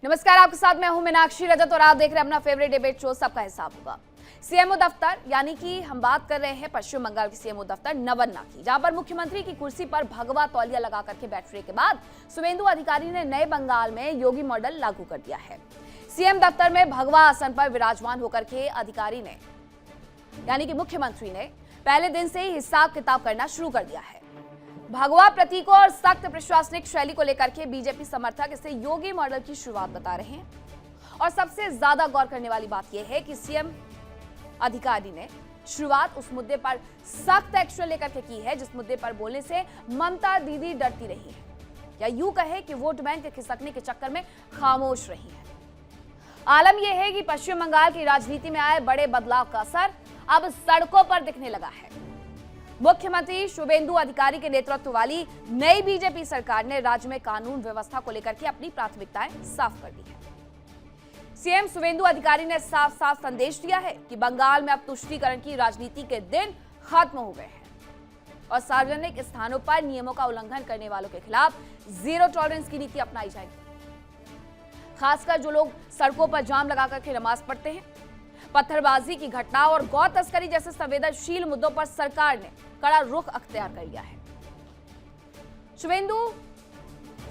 नमस्कार, आपके साथ मैं हूं मीनाक्षी रजत और आप देख रहे हैं अपना फेवरेट डिबेट शो सबका हिसाब होगा। सीएमओ दफ्तर यानी कि हम बात कर रहे हैं पश्चिम बंगाल के सीएमओ दफ्तर नवन्ना की, जहां पर मुख्यमंत्री की कुर्सी पर भगवा तौलिया लगा करके बैठने के बाद शुवेंदु अधिकारी ने नए बंगाल में योगी मॉडल लागू कर दिया है। सीएम दफ्तर में भगवा आसन पर विराजमान होकर के अधिकारी ने यानी कि मुख्यमंत्री ने पहले दिन से ही हिसाब किताब करना शुरू कर दिया है। भगवा प्रतीकों और सख्त प्रशासनिक शैली को लेकर के बीजेपी समर्थक इसे योगी मॉडल की शुरुआत बता रहे हैं। और सबसे ज्यादा गौर करने वाली बात यह है कि सीएम अधिकारी ने शुरुआत उस मुद्दे पर सख्त एक्शन लेकर के की है जिस मुद्दे पर बोलने से ममता दीदी डरती रही है, या यूं कहे कि वोट बैंक के खिसकने के चक्कर में खामोश रही है। आलम यह है कि पश्चिम बंगाल की राजनीति में आए बड़े बदलाव का असर अब सड़कों पर दिखने लगा है। मुख्यमंत्री शुवेंदु अधिकारी के नेतृत्व वाली नई बीजेपी सरकार ने राज्य में कानून व्यवस्था को लेकर के अपनी प्राथमिकताएं साफ कर दी है। सीएम शुवेंदु अधिकारी ने साफ साफ संदेश दिया है कि बंगाल में अब तुष्टीकरण की राजनीति के दिन खत्म हो गए हैं और सार्वजनिक स्थानों पर नियमों का उल्लंघन करने वालों के खिलाफ जीरो टॉलरेंस की नीति अपनाई जाएगी। खासकर जो लोग सड़कों पर जाम लगा करके नमाज पढ़ते हैं, पत्थरबाजी की घटना और गौ तस्करी जैसे संवेदनशील मुद्दों पर सरकार ने कड़ा रुख अख्तियार कर लिया है। शुवेंदु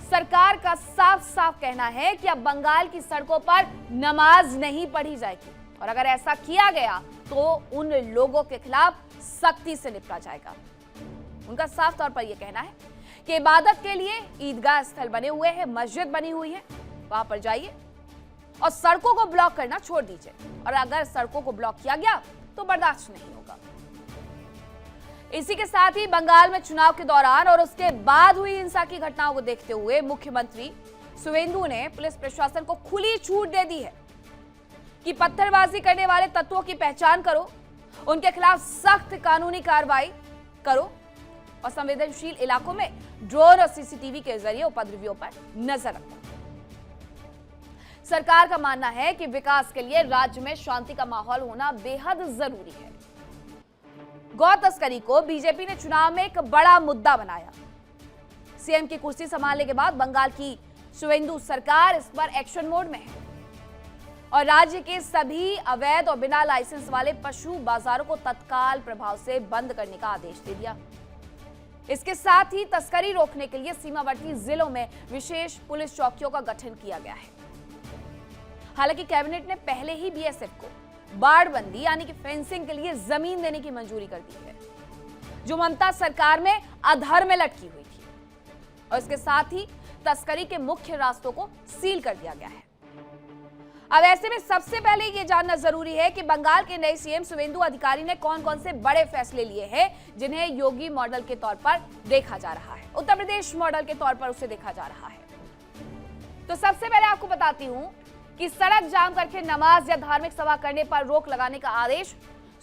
सरकार का साफ साफ कहना है कि अब बंगाल की सड़कों पर नमाज नहीं पढ़ी जाएगी और अगर ऐसा किया गया तो उन लोगों के खिलाफ सख्ती से निपटा जाएगा। उनका साफ तौर पर यह कहना है कि इबादत के लिए ईदगाह स्थल बने हुए हैं, मस्जिद बनी हुई है, वहां पर जाइए और सड़कों को ब्लॉक करना छोड़ दीजिए और अगर सड़कों को ब्लॉक किया गया तो बर्दाश्त नहीं होगा। इसी के साथ ही बंगाल में चुनाव के दौरान और उसके बाद हुई हिंसा की घटनाओं को देखते हुए मुख्यमंत्री शुवेंदु ने पुलिस प्रशासन को खुली छूट दे दी है कि पत्थरबाजी करने वाले तत्वों की पहचान करो, उनके खिलाफ सख्त कानूनी कार्रवाई करो और संवेदनशील इलाकों में ड्रोन और सीसीटीवी के जरिए उपद्रवियों पर नजर रखो। सरकार का मानना है कि विकास के लिए राज्य में शांति का माहौल होना बेहद जरूरी है। गौ तस्करी को बीजेपी ने चुनाव में एक बड़ा मुद्दा बनाया। सीएम की कुर्सी संभालने के बाद बंगाल की शुवेंदु सरकार इस पर एक्शन मोड में है और राज्य के सभी अवैध और बिना लाइसेंस वाले पशु बाजारों को तत्काल प्रभाव से बंद करने का आदेश दे दिया। इसके साथ ही तस्करी रोकने के लिए सीमावर्ती जिलों में विशेष पुलिस चौकियों का गठन किया गया है। हालांकि कैबिनेट ने पहले ही बीएसएफ को बाड़बंदी यानी कि फेंसिंग के लिए जमीन देने की मंजूरी कर दी है, जो ममता सरकार में अधर में लटकी हुई थी और इसके साथ ही तस्करी के मुख्य रास्तों को सील कर दिया गया है। अब ऐसे में सबसे पहले यह जानना जरूरी है कि बंगाल के नए सीएम शुवेंदु अधिकारी ने कौन कौन से बड़े फैसले लिए हैं जिन्हें योगी मॉडल के तौर पर देखा जा रहा है, उत्तर प्रदेश मॉडल के तौर पर उसे देखा जा रहा है। तो सबसे पहले आपको बताती हूं कि सड़क जाम करके नमाज या धार्मिक सभा करने पर रोक लगाने का आदेश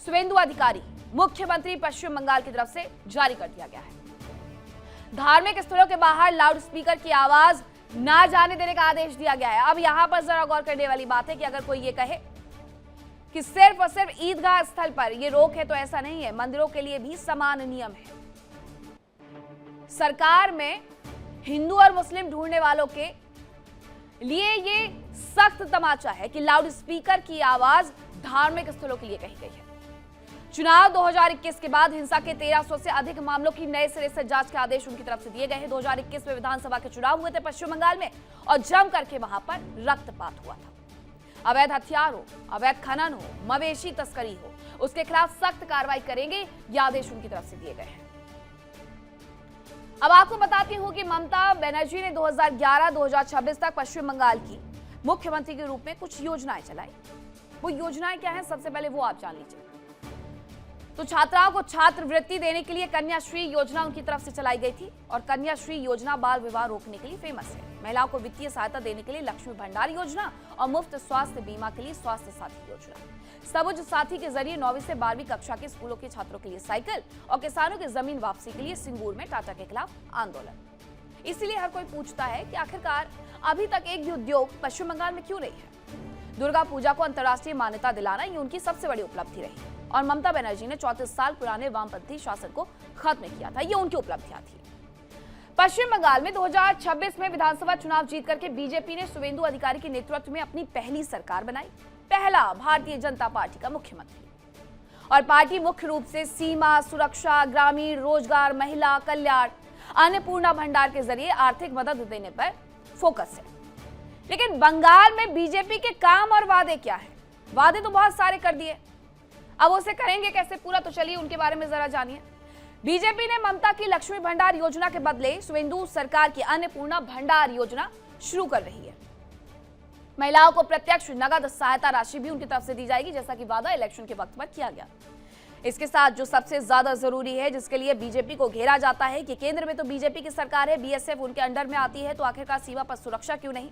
शुवेंदु अधिकारी मुख्यमंत्री पश्चिम बंगाल की तरफ से जारी कर दिया गया है। धार्मिक स्थलों के बाहर लाउड स्पीकर की आवाज ना जाने देने का आदेश दिया गया है। अब यहां पर जरा गौर करने वाली बात है कि अगर कोई ये कहे कि सिर्फ और सिर्फ ईदगाह स्थल पर ये रोक है तो ऐसा नहीं है, मंदिरों के लिए भी समान नियम है। सरकार में हिंदू और मुस्लिम ढूंढने वालों के लिए ये सख्त तमाचा है कि लाउड स्पीकर की आवाज धार्मिक स्थलों के लिए कही गई है। चुनाव 2021 के बाद हिंसा के 1300 से अधिक मामलों की नए सिरे से जांच के आदेश उनकी तरफ से दिए गए हैं। 2021 में विधानसभा के चुनाव हुए थे पश्चिम बंगाल में और जम करके वहां पर रक्तपात हुआ था। अवैध हथियार हो, अवैध खनन हो, मवेशी तस्करी हो, उसके खिलाफ सख्त कार्रवाई करेंगे, ये आदेश उनकी तरफ से दिए गए हैं। अब आपको बताती हूं कि ममता बनर्जी ने 2011-2026 तक पश्चिम बंगाल की मुख्यमंत्री के रूप में कुछ योजनाएं चलाई। वो योजनाएं क्या हैं, सबसे पहले वो आप जान लीजिए। तो छात्राओं को छात्रवृत्ति देने के लिए कन्याश्री योजना उनकी तरफ से चलाई गई थी और कन्याश्री योजना बाल विवाह रोकने के लिए फेमस है। महिलाओं को वित्तीय सहायता देने के लिए लक्ष्मी भंडार योजना और मुफ्त स्वास्थ्य बीमा के लिए स्वास्थ्य साथी योजना। सबुज साथी के जरिए 9वीं से 12वीं कक्षा के स्कूलों के छात्रों के लिए साइकिल और किसानों की जमीन वापसी के लिए सिंगूर में टाटा के खिलाफ आंदोलन। इसलिए हर कोई पूछता है कि आखिरकार अभी तक एक भी उद्योग पश्चिम बंगाल में क्यों नहीं है। दुर्गा पूजा को अंतर्राष्ट्रीय मान्यता दिलाना ये उनकी सबसे बड़ी उपलब्धि रही और ममता बनर्जी ने 34 साल पुराने वामपंथी शासन को खत्म किया था, ये उनकी उपलब्धियां थी। पश्चिम बंगाल में 2026 में विधानसभा चुनाव जीत करके बीजेपी ने शुवेंदु अधिकारी के नेतृत्व में अपनी पहली सरकार बनाई, पहला भारतीय जनता पार्टी का मुख्यमंत्री। और पार्टी मुख्य रूप से सीमा सुरक्षा, ग्रामीण रोजगार, महिला कल्याण, अन्नपूर्णा भंडार के जरिए आर्थिक मदद देने पर फोकस है। लेकिन बंगाल में बीजेपी के काम और वादे क्या है? वादे तो बहुत सारे कर दिए, अब उसे करेंगे कैसे पूरा, तो चलिए उनके बारे में जरा जानिए। बीजेपी ने ममता की लक्ष्मी भंडार योजना के बदले शुवेंदु सरकार की अन्नपूर्णा भंडार योजना शुरू कर रही है। महिलाओं को प्रत्यक्ष नगद सहायता राशि भी उनकी तरफ से दी जाएगी, जैसा कि वादा इलेक्शन के वक्त पर किया गया। इसके साथ जो सबसे ज्यादा जरूरी है, जिसके लिए बीजेपी को घेरा जाता है कि केंद्र में तो बीजेपी की सरकार है, बीएसएफ उनके अंडर में आती है, तो आखिरकार सीमा पर सुरक्षा क्यों नहीं?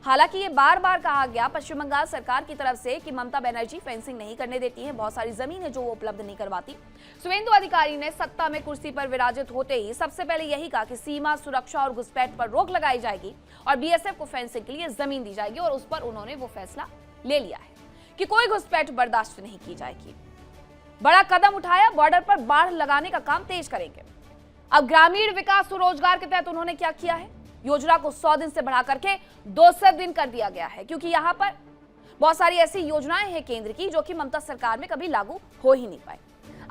हालांकि ये बार बार कहा गया पश्चिम बंगाल सरकार की तरफ से कि ममता बनर्जी फेंसिंग नहीं करने देती है, बहुत सारी जमीन है जो वो उपलब्ध नहीं करवाती। शुवेंदु अधिकारी ने सत्ता में कुर्सी पर विराजित होते ही सबसे पहले यही कहा कि सीमा सुरक्षा और घुसपैठ पर रोक लगाई जाएगी और बीएसएफ को फेंसिंग के लिए जमीन दी जाएगी, और उस पर उन्होंने वो फैसला ले लिया है कि कोई घुसपैठ बर्दाश्त नहीं की जाएगी। बड़ा कदम उठाया, बॉर्डर पर बाढ़ लगाने का काम तेज करेंगे। अब ग्रामीण विकास और रोजगार के तहत उन्होंने क्या किया है? योजना को 100 दिन से बढ़ा करके 200 दिन कर दिया गया है, क्योंकि यहां पर बहुत सारी ऐसी योजनाएं हैं केंद्र की जो कि ममता सरकार में कभी लागू हो ही नहीं पाई।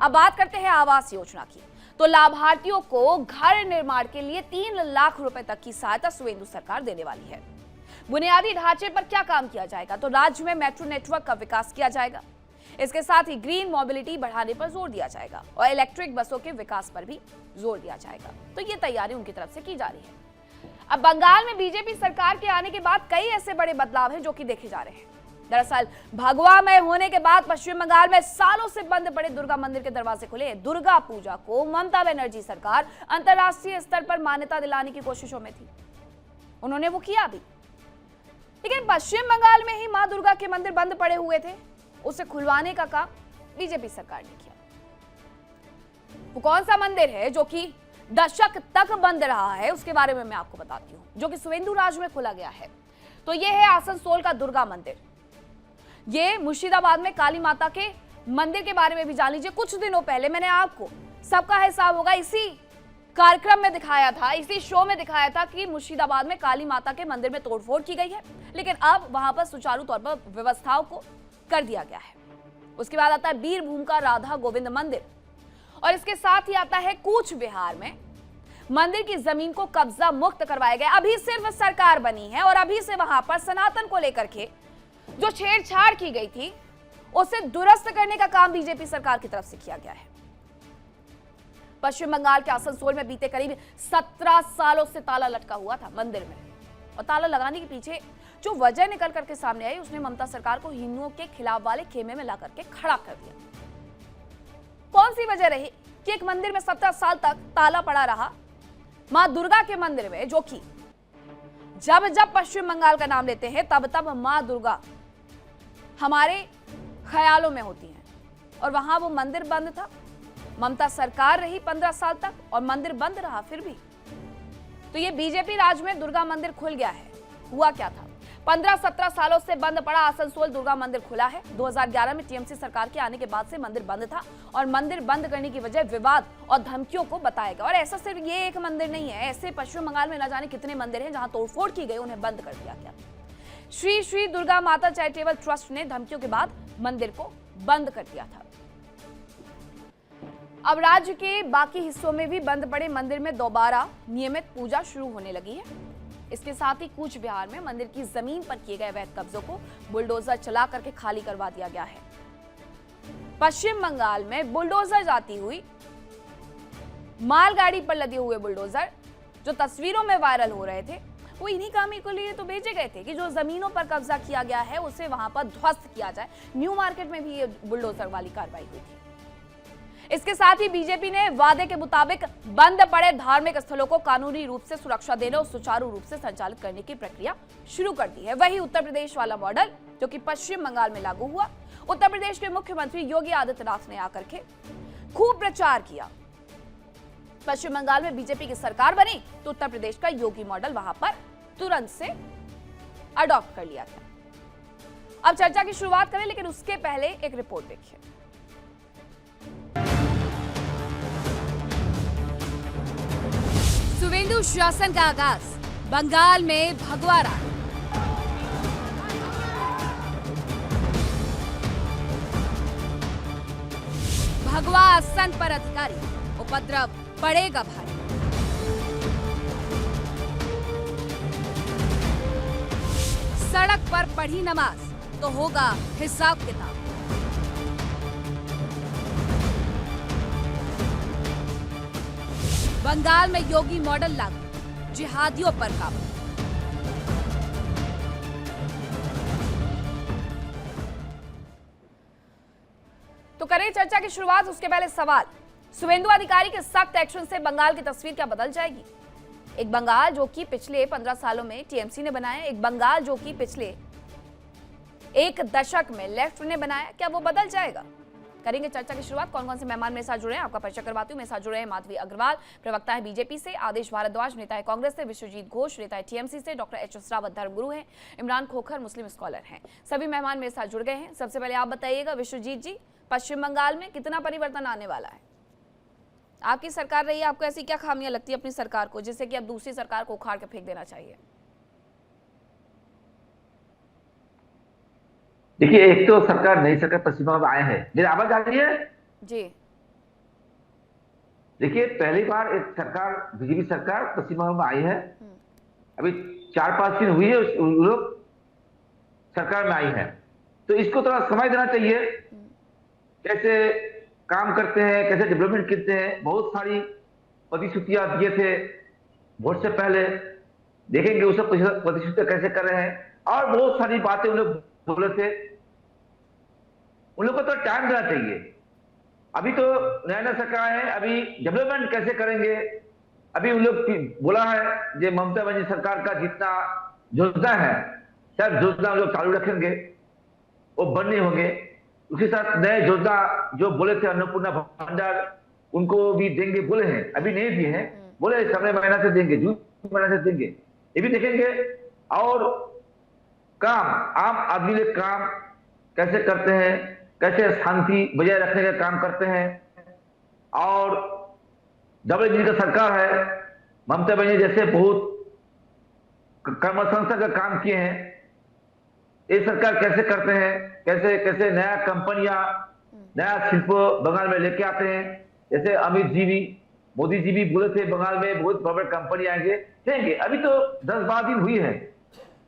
अब बात करते हैं आवास योजना की, तो लाभार्थियों को घर निर्माण के लिए 3 लाख रुपए तक की सहायता शुवेंदु सरकार देने वाली है। बुनियादी ढांचे पर क्या काम किया जाएगा? तो राज्य में मेट्रो नेटवर्क का विकास किया जाएगा। इसके साथ ही ग्रीन मोबिलिटी बढ़ाने पर जोर दिया जाएगा और इलेक्ट्रिक बसों के विकास पर भी जोर दिया जाएगा। तो ये तैयारी उनकी तरफ से की जा रही है। अब बंगाल में बीजेपी सरकार के आने के बाद कई ऐसे बड़े बदलाव हैं जो कि देखे जा रहे हैं। दरअसल भगवामय होने के बाद पश्चिम बंगाल में सालों से बंद पड़े दुर्गा मंदिर के दरवाजे खुले। दुर्गा पूजा को ममता बनर्जी सरकार अंतर्राष्ट्रीय स्तर पर मान्यता दिलाने की कोशिशों में थी, उन्होंने वो किया भी। लेकिन पश्चिम बंगाल में ही मां दुर्गा के मंदिर बंद पड़े हुए थे, उसे खुलवाने का काम बीजेपी सरकार ने किया। वो कौन सा मंदिर है जो कि दशक तक बंद रहा है, उसके बारे में मैं आपको बताती हूं, जो कि शुवेंदु राज में खोला गया है। तो ये है आसनसोल का दुर्गा मंदिर। ये मुर्शिदाबाद में काली माता के मंदिर के बारे में भी जान लीजिए। कुछ दिनों पहले मैंने आपको सबका हिसाब होगा इसी कार्यक्रम में दिखाया था, इसी शो में दिखाया था कि मुर्शिदाबाद में काली माता के मंदिर में तोड़फोड़ की गई है, लेकिन अब वहां पर सुचारू तौर पर व्यवस्थाओं को कर दिया गया है। उसके बाद आता है बीरभूम का राधा गोविंद मंदिर, और इसके साथ ही आता है कूच बिहार में मंदिर की जमीन को कब्जा मुक्त करवाया गया। अभी सिर्फ सरकार बनी है और अभी से वहां पर सनातन को लेकर के जो छेड़छाड़ की गई थी उसे दुरुस्त करने का काम बीजेपी सरकार की तरफ से किया गया है। पश्चिम बंगाल के आसनसोल में बीते करीब 17 सालों से ताला लटका हुआ था मंदिर में, और ताला लगाने के पीछे जो वजह निकल करके सामने आई, उसने ममता सरकार को हिंदुओं के खिलाफ वाले खेमे में ला करके खड़ा कर दिया। कौन सी वजह रही कि एक मंदिर में 17 साल तक ताला पड़ा रहा? मां दुर्गा के मंदिर में, जो कि जब जब पश्चिम बंगाल का नाम लेते हैं तब तब मां दुर्गा हमारे ख्यालों में होती हैं, और वहां वो मंदिर बंद था। ममता सरकार रही 15 साल तक और मंदिर बंद रहा फिर भी। तो ये बीजेपी राज में दुर्गा मंदिर खुल गया है। हुआ क्या था? 15-17 सालों से बंद पड़ा आसनसोल दुर्गा मंदिर खुला है। 2011 में टीएमसी सरकार के आने के बाद से मंदिर बंद था, और मंदिर बंद करने की वजह विवाद और धमकियों को बताया गया। और ऐसा सिर्फ ये एक मंदिर नहीं है, ऐसे पश्चिम बंगाल में न जाने कितने मंदिर हैं जहां तोड़फोड़ की गई, उन्हें बंद कर दिया गया। श्री श्री दुर्गा माता चैरिटेबल ट्रस्ट ने धमकियों के बाद मंदिर को बंद कर दिया था। अब राज्य के बाकी हिस्सों में भी बंद पड़े मंदिर में दोबारा नियमित पूजा शुरू होने लगी है। इसके साथ ही कूच बिहार में मंदिर की जमीन पर किए गए अवैध कब्जों को बुलडोजर चला करके खाली करवा दिया गया है। पश्चिम बंगाल में बुलडोजर जाती हुई, मालगाड़ी पर लगे हुए बुलडोजर जो तस्वीरों में वायरल हो रहे थे, वो इन्हीं काम के लिए तो भेजे गए थे कि जो जमीनों पर कब्जा किया गया है उसे वहां पर ध्वस्त किया जाए। न्यू मार्केट में भी ये बुलडोजर वाली कार्रवाई हुई थी। इसके साथ ही बीजेपी ने वादे के मुताबिक बंद पड़े धार्मिक स्थलों को कानूनी रूप से सुरक्षा देने और सुचारू रूप से संचालित करने की प्रक्रिया शुरू कर दी है। वही उत्तर प्रदेश वाला मॉडल जो कि पश्चिम बंगाल में लागू हुआ, उत्तर प्रदेश के मुख्यमंत्री योगी आदित्यनाथ ने आकर के खूब प्रचार किया। पश्चिम बंगाल में बीजेपी की सरकार बनी तो उत्तर प्रदेश का योगी मॉडल वहां पर तुरंत से अडॉप्ट कर लिया गया। अब चर्चा की शुरुआत करें, लेकिन उसके पहले एक रिपोर्ट देखिए। शुभेंदु शासन का आगाज, बंगाल में भगवा राज। भगवा आसन पर अधिकारी, उपद्रव पड़ेगा भारी। सड़क पर पढ़ी नमाज तो होगा हिसाब किताब। बंगाल में योगी मॉडल लागू, जिहादियों पर काबू। तो करें चर्चा की शुरुआत, उसके पहले सवाल। शुभेंदु अधिकारी के सख्त एक्शन से बंगाल की तस्वीर क्या बदल जाएगी? एक बंगाल जो कि पिछले 15 सालों में टीएमसी ने बनाया, एक बंगाल जो कि पिछले एक दशक में लेफ्ट ने बनाया, क्या वो बदल जाएगा? करेंगे चर्चा की शुरुआत। कौन कौन से मेहमान मेरे साथ जुड़े हैं आपका परिचय करवाती हूँ। मेरे साथ जुड़े हैं माधवी अग्रवाल, प्रवक्ता है बीजेपी से, आदेश भारद्वाज नेता है कांग्रेस से, विश्वजीत घोष नेता है टीएमसी से, डॉक्टर एच.एस. रावत धर्मगुरु हैं, इमरान खोखर मुस्लिम स्कॉलर हैं। सभी मेहमान मेरे साथ जुड़ गए हैं। सबसे पहले आप बताइएगा विश्वजीत जी, पश्चिम बंगाल में कितना परिवर्तन आने वाला है? आपकी सरकार रही है, आपको ऐसी क्या खामियां लगती है अपनी सरकार को जिससे कि अब दूसरी सरकार को उखाड़ के फेंक देना चाहिए? देखिए, एक तो सरकार नई सरकार पश्चिम बंगाल में आए हैं, मेरी आवाज आ रही है जी? देखिए, पहली बार एक सरकार बीजेपी सरकार पश्चिम बंगाल में आई है। अभी 4-5 दिन हुई है उन लोग सरकार में आई है, तो इसको थोड़ा समय देना चाहिए। कैसे काम करते हैं, कैसे डेवलपमेंट करते हैं, बहुत सारी प्रतिश्रुतियां दिए थे वोट से पहले, देखेंगे उस सब प्रतिश्रुतियां कैसे कर रहे हैं। और बहुत सारी बातें उन लोग बोले थे, उन लोग को तो टाइम देना चाहिए। अभी तो नया नया सरकार है, अभी डेवलपमेंट कैसे करेंगे? अभी उन लोग बोला है जो ममता बनर्जी सरकार का जितना योजना है सब योजना उन लोग चालू रखेंगे, वो बंद नहीं होंगे। उसके साथ नए योजना जो बोले थे अन्नपूर्णा भंडार, उनको भी देंगे बोले हैं, अभी नहीं दिए हैं, बोले समय महीना से देंगे, जून महीना से देंगे, ये भी देखेंगे। और काम आम आदमी के काम कैसे करते हैं, कैसे शांति बजाय रखने का काम करते हैं। और डबल इंजन का सरकार है, ममता बनर्जी जैसे बहुत कर्मसंस्था का काम किए हैं, ये सरकार कैसे करते हैं, कैसे कैसे नया कंपनियां नया शिल्प बंगाल में लेके आते हैं। जैसे अमित जी भी, मोदी जी भी बोले थे बंगाल में बहुत बड़े कंपनी आएंगे, देंगे। अभी तो 10-12 दिन हुई है,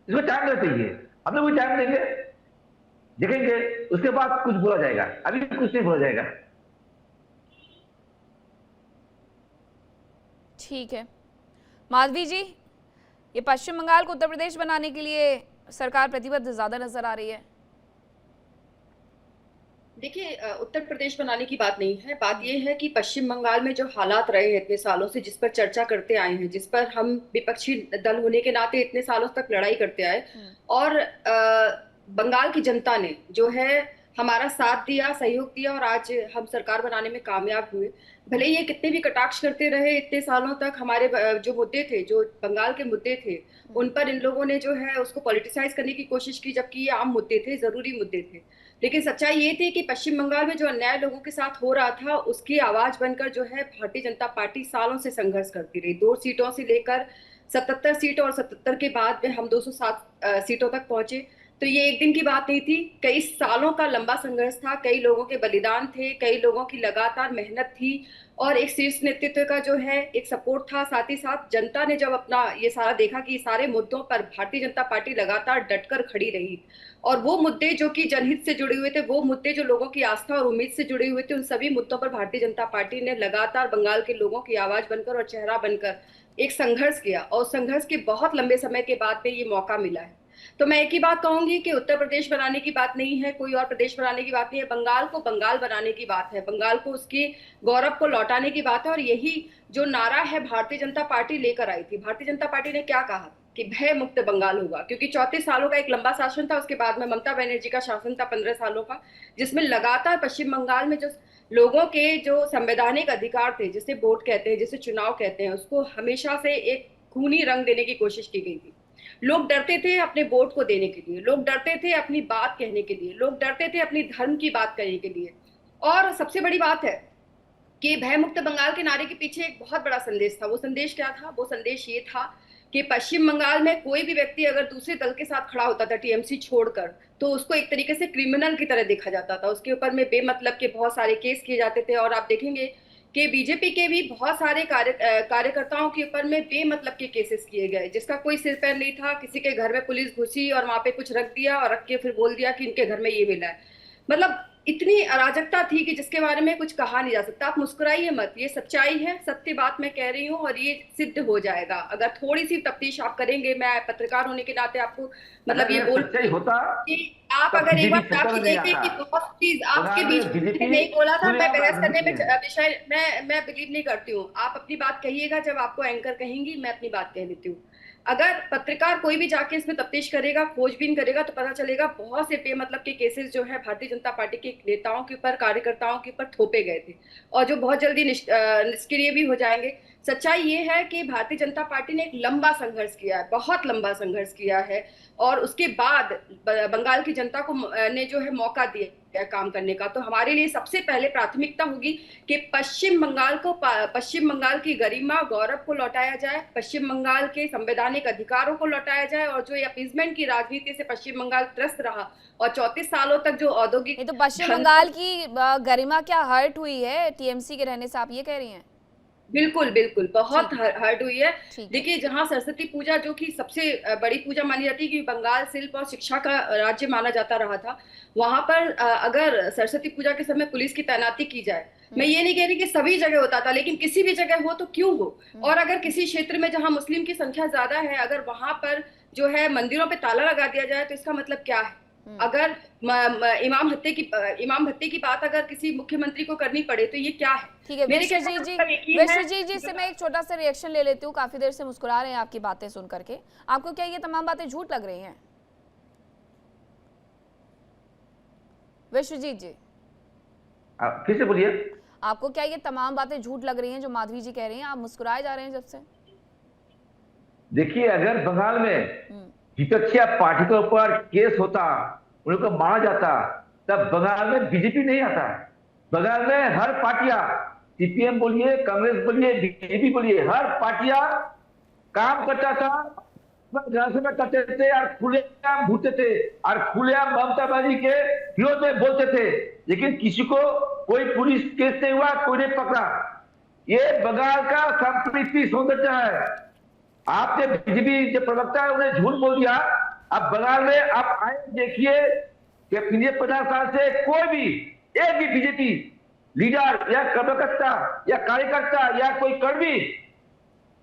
इसको टाइम देना चाहिए। हम लोग भी टाइम देंगे, देखेंगे, उसके बाद कुछ बोला जाएगा, अभी कुछ नहीं बोला जाएगा। ठीक है माधवी जी, ये पश्चिम बंगाल को उत्तर प्रदेश बनाने के लिए सरकार प्रतिबद्ध ज्यादा नजर आ रही है। देखिए, उत्तर प्रदेश बनाने की बात नहीं है, बात यह है कि पश्चिम बंगाल में जो हालात रहे हैं इतने सालों से, जिस पर चर्चा करते आए हैं, जिस पर हम विपक्षी दल होने के नाते इतने सालों तक लड़ाई करते आए, और बंगाल की जनता ने जो है हमारा साथ दिया, सहयोग दिया, और आज हम सरकार बनाने में कामयाब हुए। भले ये कितने भी कटाक्ष करते रहे इतने सालों तक, हमारे जो मुद्दे थे, जो बंगाल के मुद्दे थे, उन पर इन लोगों ने जो है उसको पॉलिटिसाइज करने की कोशिश की, जबकि ये आम मुद्दे थे, जरूरी मुद्दे थे। लेकिन सच्चाई ये थी कि पश्चिम बंगाल में जो अन्याय लोगों के साथ हो रहा था, उसकी आवाज बनकर जो है भारतीय जनता पार्टी सालों से संघर्ष करती रही। 2 सीटों से लेकर 77 सीट, और 77 के बाद में हम 207 सीटों तक पहुंचे। तो ये एक दिन की बात नहीं थी, कई सालों का लंबा संघर्ष था, कई लोगों के बलिदान थे, कई लोगों की लगातार मेहनत थी, और एक शीर्ष नेतृत्व का जो है एक सपोर्ट था। साथ ही साथ जनता ने जब अपना ये सारा देखा कि सारे मुद्दों पर भारतीय जनता पार्टी लगातार डटकर खड़ी रही, और वो मुद्दे जो कि जनहित से जुड़े हुए थे, वो मुद्दे जो लोगों की आस्था और उम्मीद से जुड़े हुए थे, उन सभी मुद्दों पर भारतीय जनता पार्टी ने लगातार बंगाल के लोगों की आवाज बनकर और चेहरा बनकर एक संघर्ष किया, और संघर्ष के बहुत लंबे समय के बाद में ये मौका मिला है। तो मैं एक ही बात कहूंगी कि उत्तर प्रदेश बनाने की बात नहीं है, कोई और प्रदेश बनाने की बात नहीं है, बंगाल को बंगाल बनाने की बात है, बंगाल को उसके गौरव को लौटाने की बात है। और यही जो नारा है भारतीय जनता पार्टी लेकर आई थी। भारतीय जनता पार्टी ने क्या कहा कि भय मुक्त बंगाल होगा, क्योंकि 34 सालों का एक लंबा शासन था, उसके बाद में ममता बनर्जी का शासन था 15 सालों का, जिसमें लगातार पश्चिम बंगाल में जो लोगों के जो संवैधानिक अधिकार थे, जिसे वोट कहते हैं, जिसे चुनाव कहते हैं, उसको हमेशा से एक खूनी रंग देने की कोशिश की गई थी। लोग डरते थे अपने वोट को देने के लिए, लोग डरते थे अपनी बात कहने के लिए, लोग डरते थे अपनी धर्म की बात करने के लिए। और सबसे बड़ी बात है कि भय मुक्त बंगाल के नारे के पीछे एक बहुत बड़ा संदेश था। वो संदेश क्या था? वो संदेश ये था कि पश्चिम बंगाल में कोई भी व्यक्ति अगर दूसरे दल के साथ खड़ा होता था टीएमसी छोड़कर, तो उसको एक तरीके से क्रिमिनल की तरह देखा जाता था। उसके ऊपर में बेमतलब के बहुत सारे केस किए जाते थे। और आप देखेंगे कि बीजेपी के भी बहुत सारे कार्यकर्ताओं के ऊपर में बेमतलब के केसेस किए गए, जिसका कोई सिर पैर नहीं था। किसी के घर में पुलिस घुसी और वहां पे कुछ रख दिया और रख के फिर बोल दिया कि इनके घर में ये मिला है। मतलब इतनी अराजकता थी कि जिसके बारे में कुछ कहा नहीं जा सकता। आप मुस्कुराइए मत, ये सच्चाई है, सत्य बात मैं कह रही हूँ और ये सिद्ध हो जाएगा अगर थोड़ी सी तफ्तीश आप करेंगे। मैं पत्रकार होने के नाते आपको मतलब ये बोल सच्चाई होता कि आप तब अगर एक बीजेपी बार सत्ता में साक्षी नहीं देखें कि आता। बहुत चीज आपके बंगाल बीच में में बीजेपी नहीं बोला था। मैं खुलेआम बहस करने में राजनीति है। विषय मैं बिलीव नहीं करती हूँ। आप अपनी बात कहिएगा, जब आपको एंकर कहेंगी मैं अपनी बात कह देती हूँ। अगर पत्रकार कोई भी जाके इसमें तफ्तीश करेगा, खोजबीन करेगा, तो पता चलेगा बहुत से बेमतलब के केसेस जो है भारतीय जनता पार्टी के नेताओं के ऊपर, कार्यकर्ताओं के ऊपर थोपे गए थे और जो बहुत जल्दी निष्क्रिय भी हो जाएंगे। सच्चाई ये है कि भारतीय जनता पार्टी ने एक लंबा संघर्ष किया है, बहुत लंबा संघर्ष किया है और उसके बाद बंगाल की जनता को ने जो है मौका दिया काम करने का। तो हमारे लिए सबसे पहले प्राथमिकता होगी कि पश्चिम बंगाल की गरिमा गौरव को लौटाया जाए, पश्चिम बंगाल के संवैधानिक अधिकारों को लौटाया जाए और जो ये अपीजमेंट की राजनीति से पश्चिम बंगाल त्रस्त रहा और 34 सालों तक जो औद्योगिक ये तो पश्चिम बंगाल की गरिमा क्या हर्ट हुई है टीएमसी के रहने से, आप ये कह रही हैं? बिल्कुल बिल्कुल बहुत ठीक हर्ट हुई है। ठीक है। देखिए, जहां सरस्वती पूजा जो कि सबसे बड़ी पूजा मानी जाती है, कि बंगाल शिल्प और शिक्षा का राज्य माना जाता रहा था, वहां पर अगर सरस्वती पूजा के समय पुलिस की तैनाती की जाए, मैं ये नहीं कह रही कि सभी जगह होता था, लेकिन किसी भी जगह हो तो क्यों हो। और अगर किसी क्षेत्र में जहां मुस्लिम की संख्या ज्यादा है, अगर वहां पर जो है मंदिरों पे ताला लगा दिया जाए, तो इसका मतलब क्या है? अगर इमाम भत्ते की बात अगर किसी मुख्यमंत्री को करनी पड़े तो ये क्या है? ठीक है मेरे कहने का मतलब एक ही है। विश्वजीत जी से मैं एक छोटा सा रिएक्शन ले लेती हूँ। काफी देर से मुस्कुरा रहे हैं आपकी बातें सुन करके। आपको क्या ये तमाम बातें झूठ लग रही हैं? विश्वजीत जी फिर से बोलिए। आपको क्या ये तमाम बातें झूठ लग रही हैं जो माधवी जी कह रही हैं? आप मुस्कुराए जा रहे हैं जब से। देखिए, अगर बंगाल में विपक्षी पार्टी के ऊपर केस होता, उनको मारा जाता, तब बंगाल में बीजेपी नहीं आता। बंगाल में हर पार्टियां, सीपीएम बोलिए, कांग्रेस बोलिए, बीजेपी बोलिए, हर पार्टियां काम करता था, में करते थे और खुलेआम भूलते थे और खुलेआम ममता बनर्जी के विरोध में बोलते थे। लेकिन किसी को कोई पुलिस केस नहीं हुआ, कोई नहीं पकड़ा। ये बंगाल का संस्कृति सौंदर्य है। आपने बीजेपी जो प्रवक्ता है उन्हें झूठ बोल दिया। अब बंगाल में आप आए देखिए कि पिछले 50 साल से कोई भी एक भी बीजेपी लीडर या कार्यकर्ता या कार्यकर्ता या कोई कर्मी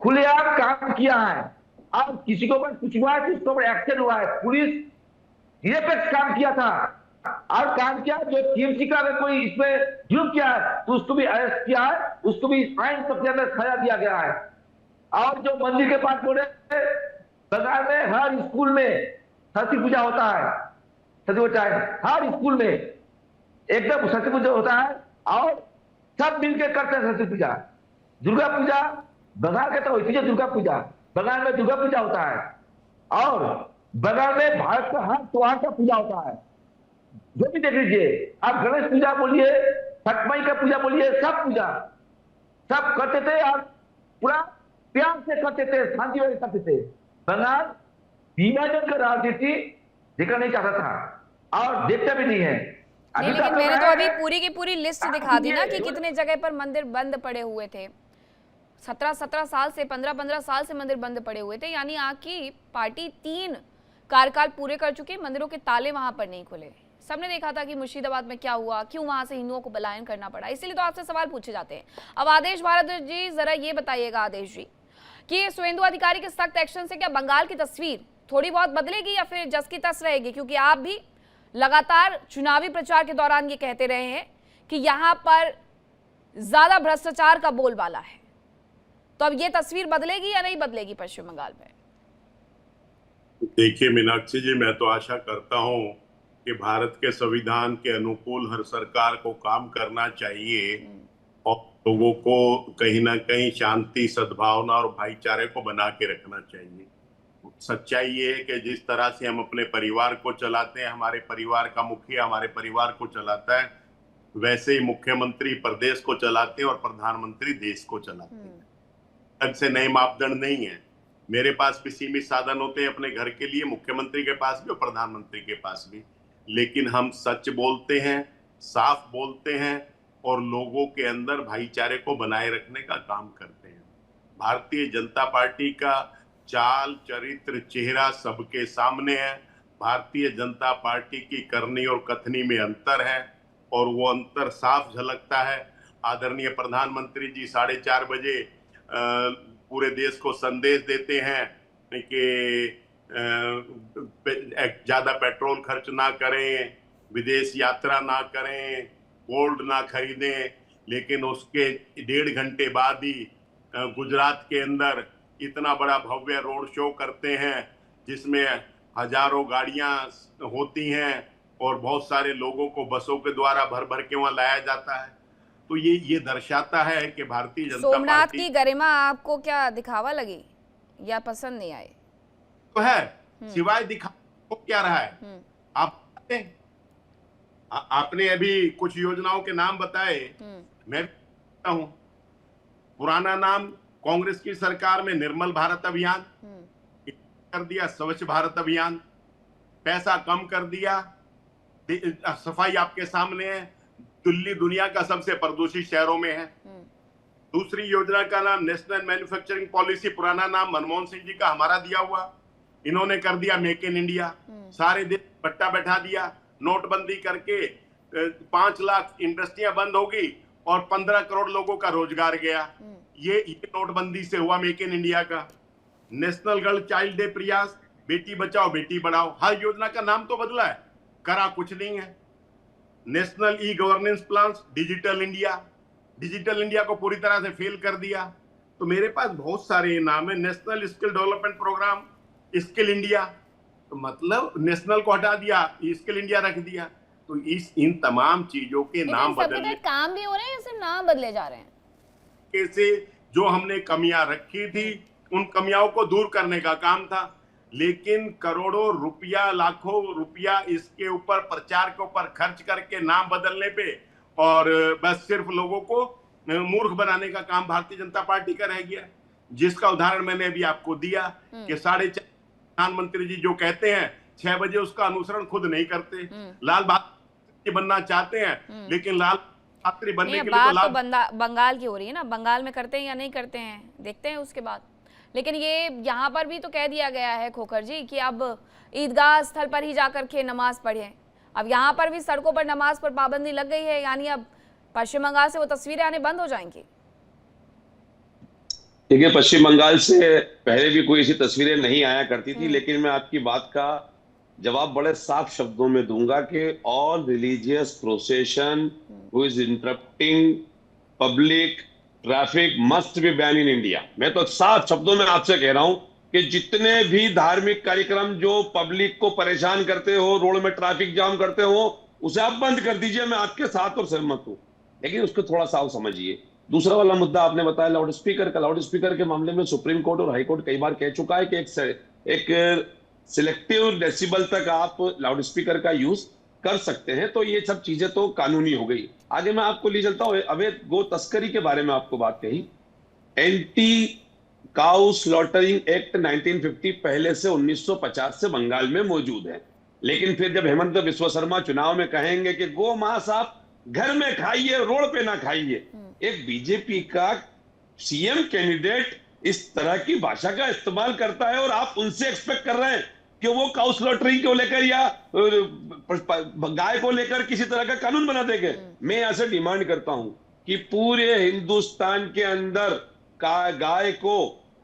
खुलेआम काम किया है। अब किसी को कुछ हुआ है, किसी को एक्शन हुआ है, पुलिस निरपेक्ष काम किया था और काम किया। जो टीएमसी का अगर कोई इसमें जुर्म किया है तो उसको भी अरेस्ट किया है, उसको भी आइन प्रक्रिया में सजा दिया गया है। और जो मंदिर के पास बोले, बंगाल में हर स्कूल में सरस्वती पूजा होता है, हर स्कूल में एकदम सरस्वती पूजा होता है और सब मिलकर करते हैं सरस्वती पूजा। दुर्गा पूजा बंगाल के तो होती है, दुर्गा पूजा बंगाल में दुर्गा पूजा होता है और बंगाल में भारत का हर त्योहार का पूजा होता है। जो भी देख लीजिए, आप गणेश पूजा बोलिए, छठ माई का पूजा बोलिए, सब पूजा सब करते थे और पूरा प्यार से करते थे, शांति से करते थे। बंगाल विभाजन का राजनीति देखना नहीं चाहता था और देखता भी नहीं है। नहीं, लेकिन मैंने तो अभी पूरी की पूरी लिस्ट दिखा दी ना कि कितने जगह पर मंदिर बंद पड़े हुए थे। 17 साल से 15 साल से मंदिर बंद पड़े हुए थे। यानी आपकी पार्टी 3 कार्यकाल पूरे कर चुकी, मंदिरों के ताले वहां पर नहीं खुले। सबने देखा था कि मुर्शिदाबाद में क्या हुआ, क्यों वहां से हिंदुओं को पलायन करना पड़ा। इसीलिए तो आपसे सवाल पूछे जाते हैं। अब आदेश भारद्वाज जी, जरा ये बताइएगा आदेश जी कि सुवेंदु अधिकारी के सख्त एक्शन से क्या बंगाल की तस्वीर थोड़ी बहुत बदलेगी या फिर जस की तस रहेगी? क्योंकि आप भी लगातार चुनावी प्रचार के दौरान ये कहते रहे हैं कि यहाँ पर ज्यादा भ्रष्टाचार का बोलबाला है। तो अब ये तस्वीर बदलेगी या नहीं बदलेगी पश्चिम बंगाल में? देखिए मीनाक्षी जी, मैं तो आशा करता हूं कि भारत के संविधान के अनुकूल हर सरकार को काम करना चाहिए और लोगों को कहीं ना कहीं शांति, सद्भावना और भाईचारे को बना के रखना चाहिए। सच्चाई ये है कि जिस तरह से हम अपने परिवार को चलाते हैं, हमारे परिवार का मुखिया हमारे परिवार को चलाता है, वैसे ही मुख्यमंत्री प्रदेश को चलाते हैं और प्रधानमंत्री देश को चलाते हैं। अलग से नए मापदंड नहीं है। मेरे पास भी सीमित साधन होते हैं अपने घर के लिए, मुख्यमंत्री के पास भी और प्रधानमंत्री के पास भी, लेकिन हम सच बोलते हैं, साफ बोलते हैं और लोगों के अंदर भाईचारे को बनाए रखने का काम करते हैं। भारतीय जनता पार्टी का चाल, चरित्र, चेहरा सबके सामने है। भारतीय जनता पार्टी की करनी और कथनी में अंतर है और वो अंतर साफ झलकता है। आदरणीय प्रधानमंत्री जी 4:30 बजे पूरे देश को संदेश देते हैं कि ज्यादा पेट्रोल खर्च ना करें, विदेश यात्रा ना करें, गोल्ड ना खरीदें, लेकिन उसके 1.5 घंटे बाद ही गुजरात के अंदर इतना बड़ा भव्य रोड शो करते हैं जिसमें हजारों गाड़ियां होती हैं और बहुत सारे लोगों को बसों के द्वारा भर भर के वहां लाया जाता है। तो ये दर्शाता है कि भारतीय जनता सोमनाथ पार्टी की गरिमा आपको क्या दिखावा लगी या पसंद नहीं आई? तो है, सिवाय दिखावा क्या रहा है? आपने अभी कुछ योजनाओं के नाम बताए, मैं बताता हूं। पुराना नाम कांग्रेस की सरकार में निर्मल भारत अभियान कर दिया, स्वच्छ भारत अभियान, पैसा कम कर दिया। सफाई आपके सामने है, दिल्ली दुनिया का सबसे प्रदूषित शहरों में है। दूसरी योजना का नाम नेशनल मैन्युफैक्चरिंग पॉलिसी, पुराना नाम मनमोहन सिंह जी का हमारा दिया हुआ, इन्होंने कर दिया मेक इन इंडिया। सारे देश पट्टा बैठा दिया, नोटबंदी करके 5 लाख इंडस्ट्रियां बंद होगी और 15 करोड़ लोगों का रोजगार गया। ये नोटबंदी से हुआ मेक इन इंडिया का। नेशनल गर्ल चाइल्ड डे प्रयास, बेटी बचाओ बेटी पढ़ाओ, हर योजना का नाम तो बदला है, करा कुछ नहीं है। National e governance plan, digital India को पूरी तरह से फेल कर दिया। तो मेरे पास बहुत सारे नाम है। National skill development program, skill India, तो मतलब नेशनल को हटा दिया, स्किल इंडिया रख दिया। तो इन तमाम चीजों के नाम बदलने, काम भी हो रहे हैं, सिर्फ नाम बदले जा रहे हैं। कैसे जो हमने कमियां रखी थी उन कमियों को दूर करने का काम था, लेकिन करोड़ों रुपया, लाखों रुपया इसके ऊपर, प्रचार के ऊपर खर्च करके नाम बदलने पे और बस सिर्फ लोगों को मूर्ख बनाने का काम भारतीय जनता पार्टी का रह गया। जिसका उदाहरण मैंने अभी आपको दिया कि 4:30 प्रधानमंत्री जी जो कहते हैं 6 बजे उसका अनुसरण खुद नहीं करते। लाल बहादुर बनना चाहते हैं, लेकिन लाल बहादुर बनने के लिए बात तो बंगाल की हो रही है ना, बंगाल में करते हैं या नहीं करते हैं देखते हैं उसके बाद। लेकिन ये यहाँ पर भी तो कह दिया गया है खोखर जी कि अब ईदगाह स्थल पर ही जाकर के नमाज पढ़ें। अब यहाँ पर भी सड़कों पर नमाज पर पाबंदी लग गई है, यानी अब पश्चिम बंगाल से वो तस्वीरें आने बंद हो जाएंगी। देखिए, पश्चिम बंगाल से पहले भी कोई ऐसी तस्वीरें नहीं आया करती थी, लेकिन मैं आपकी बात का जवाब बड़े साफ शब्दों में दूंगा कि all religious procession who is interrupting public traffic must be ban in India. मैं तो साफ शब्दों में आपसे कह रहा हूं कि जितने भी धार्मिक कार्यक्रम जो पब्लिक को परेशान करते हो, रोड में ट्रैफिक जाम करते हो, उसे आप बंद कर दीजिए। मैं आपके साथ और सहमत हूं, लेकिन उसको थोड़ा सा समझिए। दूसरा वाला मुद्दा आपने बताया लाउड स्पीकर का। लाउड स्पीकर के मामले में सुप्रीम कोर्ट और हाई कोर्ट कई बार कह चुका है कि एक सिलेक्टिव डेसिबल तक आप लाउड स्पीकर का यूज कर सकते हैं। तो ये सब चीजें तो कानूनी हो गई। आगे मैं आपको ले चलता हूं, अवैध गो तस्करी के बारे में आपको बात कही। एंटी काउ स्लॉटरिंग एक्ट 1950 पहले से 1950 से बंगाल में मौजूद है, लेकिन फिर जब हेमंत बिस्वा शर्मा चुनाव में कहेंगे कि गो मांस आप घर में खाइए, रोड पे ना खाइए, एक बीजेपी का सीएम कैंडिडेट इस तरह की भाषा का इस्तेमाल करता है और आप उनसे एक्सपेक्ट कर रहे हैं कि वो काउ स्लॉटरिंग को लेकर या गाय को लेकर किसी तरह का कानून बना देंगे। मैं यहां से डिमांड करता हूं कि पूरे हिंदुस्तान के अंदर गाय को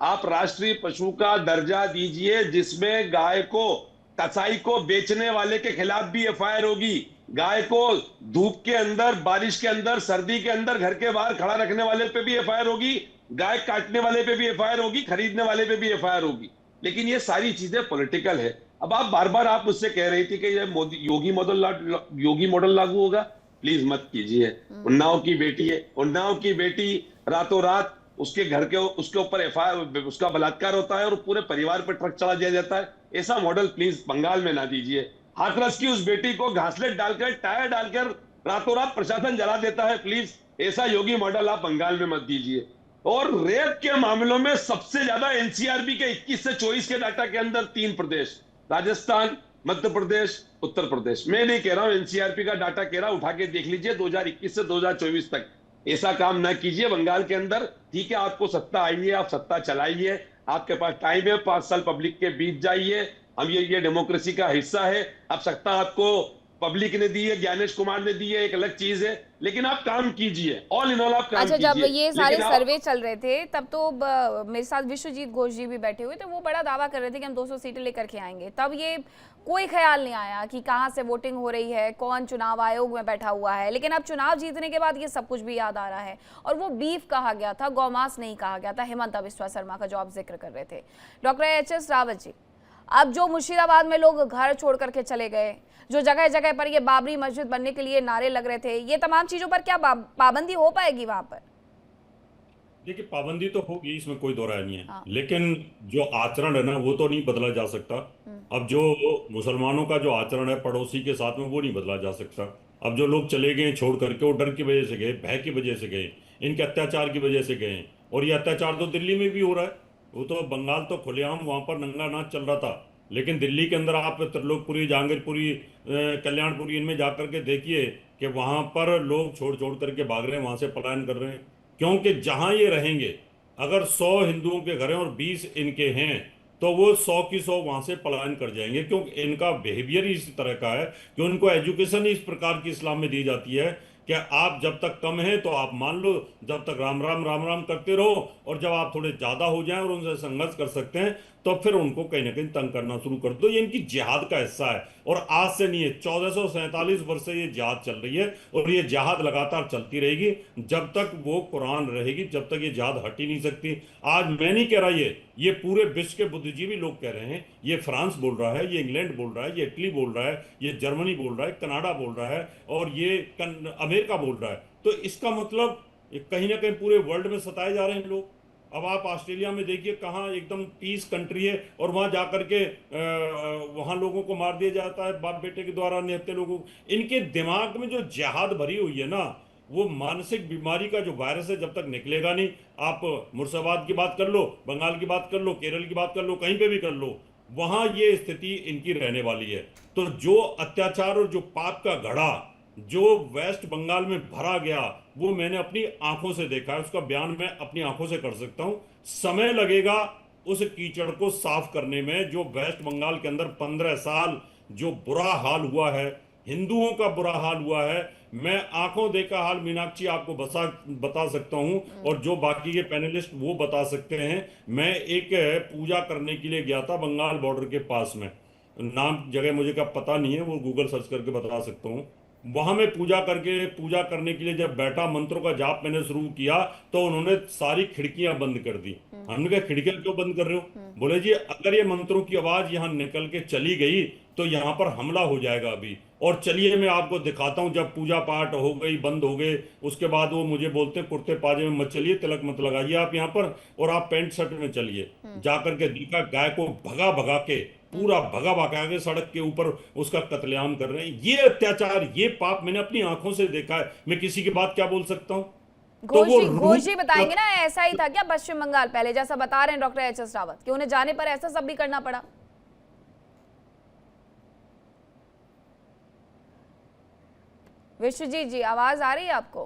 आप राष्ट्रीय पशु का दर्जा दीजिए, जिसमें गाय को, कसाई को बेचने वाले के खिलाफ भी एफआईआर होगी, गाय को धूप के अंदर, बारिश के अंदर, सर्दी के अंदर घर के बाहर खड़ा रखने वाले पे भी एफआईआर होगी, गाय काटने वाले पे भी एफआईआर होगी, खरीदने वाले पे भी एफआईआर होगी। लेकिन ये सारी चीजें पॉलिटिकल है। अब आप बार बार आप मुझसे कह रही थी कि ये योगी मॉडल लागू होगा, प्लीज मत कीजिए। उन्नाव की बेटी है, उन्नाव की बेटी रातों रात उसके घर के उसके ऊपर एफआईआर, उसका बलात्कार होता है और पूरे परिवार पर ट्रक चला दिया जाता है। ऐसा मॉडल प्लीज बंगाल में ना दीजिए। हाथरस की उस बेटी को घासलेट डालकर, टायर डालकर रातों रात प्रशासन जला देता है। प्लीज ऐसा योगी मॉडल आप बंगाल में मत दीजिए। और रेप के मामलों में सबसे ज्यादा एनसीआरबी के 21 से 24 के डाटा के अंदर 3 प्रदेश, राजस्थान, मध्य प्रदेश, उत्तर प्रदेश। मैं नहीं कह रहा हूं एनसीआरपी का डाटा कह रहा, उठा के देख लीजिए 2021 से 2024 तक। ऐसा काम ना कीजिए बंगाल के अंदर। ठीक है, आपको सत्ता आई है, आप सत्ता चलाइए, आपके पास टाइम है, 5 साल पब्लिक के बीच जाइए। हम ये डेमोक्रेसी का हिस्सा है। अब सत्ता आपको पब्लिक ने दी है, ज्ञानेश कुमार ने दी है, एक अलग चीज है, लेकिन आप काम कीजिए। ऑल इन ऑल आप काम अच्छा, कीजिए। जब ये सारे लेकिन सर्वे चल रहे थे तब तो मेरे साथ विश्वजीत घोष जी भी बैठे हुए थे, वो बड़ा दावा कर रहे थे कि हम 200 सीटें लेकर के आएंगे। तब ये कोई ख्याल नहीं आया कि कहाँ से वोटिंग हो रही है, कौन चुनाव आयोग में बैठा हुआ है। लेकिन अब चुनाव जीतने के बाद ये सब कुछ भी याद आ रहा है। और वो बीफ कहा गया था, गौमांस नहीं कहा गया था, हिमंता बिस्वा शर्मा का जो आप जिक्र कर रहे थे। Doctor HS. रावत जी, अब जो मुर्शिदाबाद में लोग घर छोड़ करके चले गए, जो जगह जगह पर ये बाबरी मस्जिद बनने के लिए नारे लग रहे थे, ये तमाम चीजों पर क्या पाबंदी हो पाएगी वहां पर? देखिए, पाबंदी तो होगी, इसमें कोई दो राय नहीं है। हाँ। लेकिन जो आचरण है ना, वो तो नहीं बदला जा सकता। अब जो मुसलमानों का जो आचरण है पड़ोसी के साथ में, वो नहीं बदला जा सकता। अब जो लोग चले गए छोड़ करके, वो डर की वजह से गए, भय की वजह से गए, इनके अत्याचार की वजह से गए। और ये अत्याचार तो दिल्ली में भी हो रहा है। वो तो बंगाल तो खुलेआम वहां पर नंगा नाच चल रहा था, लेकिन दिल्ली के अंदर आप त्रिलोकपुरी, जहांगीरपुरी, कल्याणपुरी, इनमें जाकर के देखिए कि वहां पर लोग छोड़ छोड़ करके भाग रहे हैं, वहां से पलायन कर रहे हैं। क्योंकि जहां ये रहेंगे, अगर 100 हिंदुओं के घर हैं और 20 इनके हैं, तो वो 100 की 100 वहां से पलायन कर जाएंगे। क्योंकि इनका बिहेवियर ही इस तरह का है कि उनको एजुकेशन ही इस प्रकार की इस्लाम में दी जाती है कि आप जब तक कम हैं तो आप मान लो, जब तक राम राम राम राम करते रहो, और जब आप थोड़े ज्यादा हो जाएं और उनसे संघर्ष कर सकते हैं तो फिर उनको कहीं ना कहीं तंग करना शुरू कर दो। ये इनकी जिहाद का हिस्सा है। और आज से नहीं है, 1447 वर्ष से ये जिहाद चल रही है, और ये जिहाद लगातार चलती रहेगी जब तक वो कुरान रहेगी, जब तक ये जिहाद हट ही नहीं सकती। आज मैं नहीं कह रहा, ये पूरे विश्व के बुद्धिजीवी लोग कह रहे हैं। ये फ्रांस बोल रहा है, ये इंग्लैंड बोल रहा है, ये इटली बोल रहा है, ये जर्मनी बोल रहा है, कनाडा बोल रहा है, और ये अमेरिका बोल रहा है। तो इसका मतलब कहीं ना कहीं पूरे वर्ल्ड में सताए जा रहे हैं लोग। अब आप ऑस्ट्रेलिया में देखिए, कहाँ एकदम पीस कंट्री है, और वहां जाकर के वहां लोगों को मार दिया जाता है, बाप बेटे के द्वारा, निहत्थे लोगों। इनके दिमाग में जो जिहाद भरी हुई है ना, वो मानसिक बीमारी का जो वायरस है, जब तक निकलेगा नहीं। आप मुर्शिदाबाद की बात कर लो, बंगाल की बात कर लो, केरल की बात कर लो, कहीं पे भी कर लो, वहां ये स्थिति इनकी रहने वाली है। तो जो अत्याचार और जो पाप का घड़ा जो वेस्ट बंगाल में भरा गया, वो मैंने अपनी आंखों से देखा है। उसका बयान मैं अपनी आंखों से कर सकता हूं। समय लगेगा उस कीचड़ को साफ करने में, जो वेस्ट बंगाल के अंदर 15 साल जो बुरा हाल हुआ है, हिंदुओं का बुरा हाल हुआ है। मैं आंखों देखा हाल मीनाक्षी आपको बता सकता हूं, और जो बाकी के पैनलिस्ट वो बता सकते हैं। मैं एक पूजा करने के लिए गया था बंगाल बॉर्डर के पास में, नाम जगह मुझे का पता नहीं है, वो गूगल सर्च करके बता सकता हूँ। वहां में पूजा करने के लिए जब बैठा, मंत्रों का जाप मैंने शुरू किया, तो उन्होंने सारी खिड़कियां बंद कर दी। हमने कहा खिड़कियां क्यों बंद कर रहे हो? बोले जी, अगर ये मंत्रों की आवाज यहाँ निकल के चली गई तो यहाँ पर हमला हो जाएगा अभी। और चलिए मैं आपको दिखाता हूँ, जब पूजा पाठ हो गई, बंद हो गए, उसके बाद वो मुझे बोलते हैं कुर्ते पाजे में मत चलिए, तिलक मत लगाइए आप यहाँ पर, और आप पैंट शर्ट में चलिए। जाकर के देखा, गाय को भगा भगा के, पूरा भगा भगा के सड़क के ऊपर उसका कत्लेआम कर रहे हैं। ये अत्याचार, ये पाप मैंने अपनी आंखों से देखा है। मैं किसी की बात क्या बोल सकता हूँ? घोष जी बताएंगे ना, ऐसा ही था क्या पश्चिम बंगाल पहले, जैसा बता रहे हैं डॉक्टर एच.एस. रावत, कि उन्हें जाने पर ऐसा सब भी करना पड़ा? विश्वजीत जी, आवाज आ रही है आपको?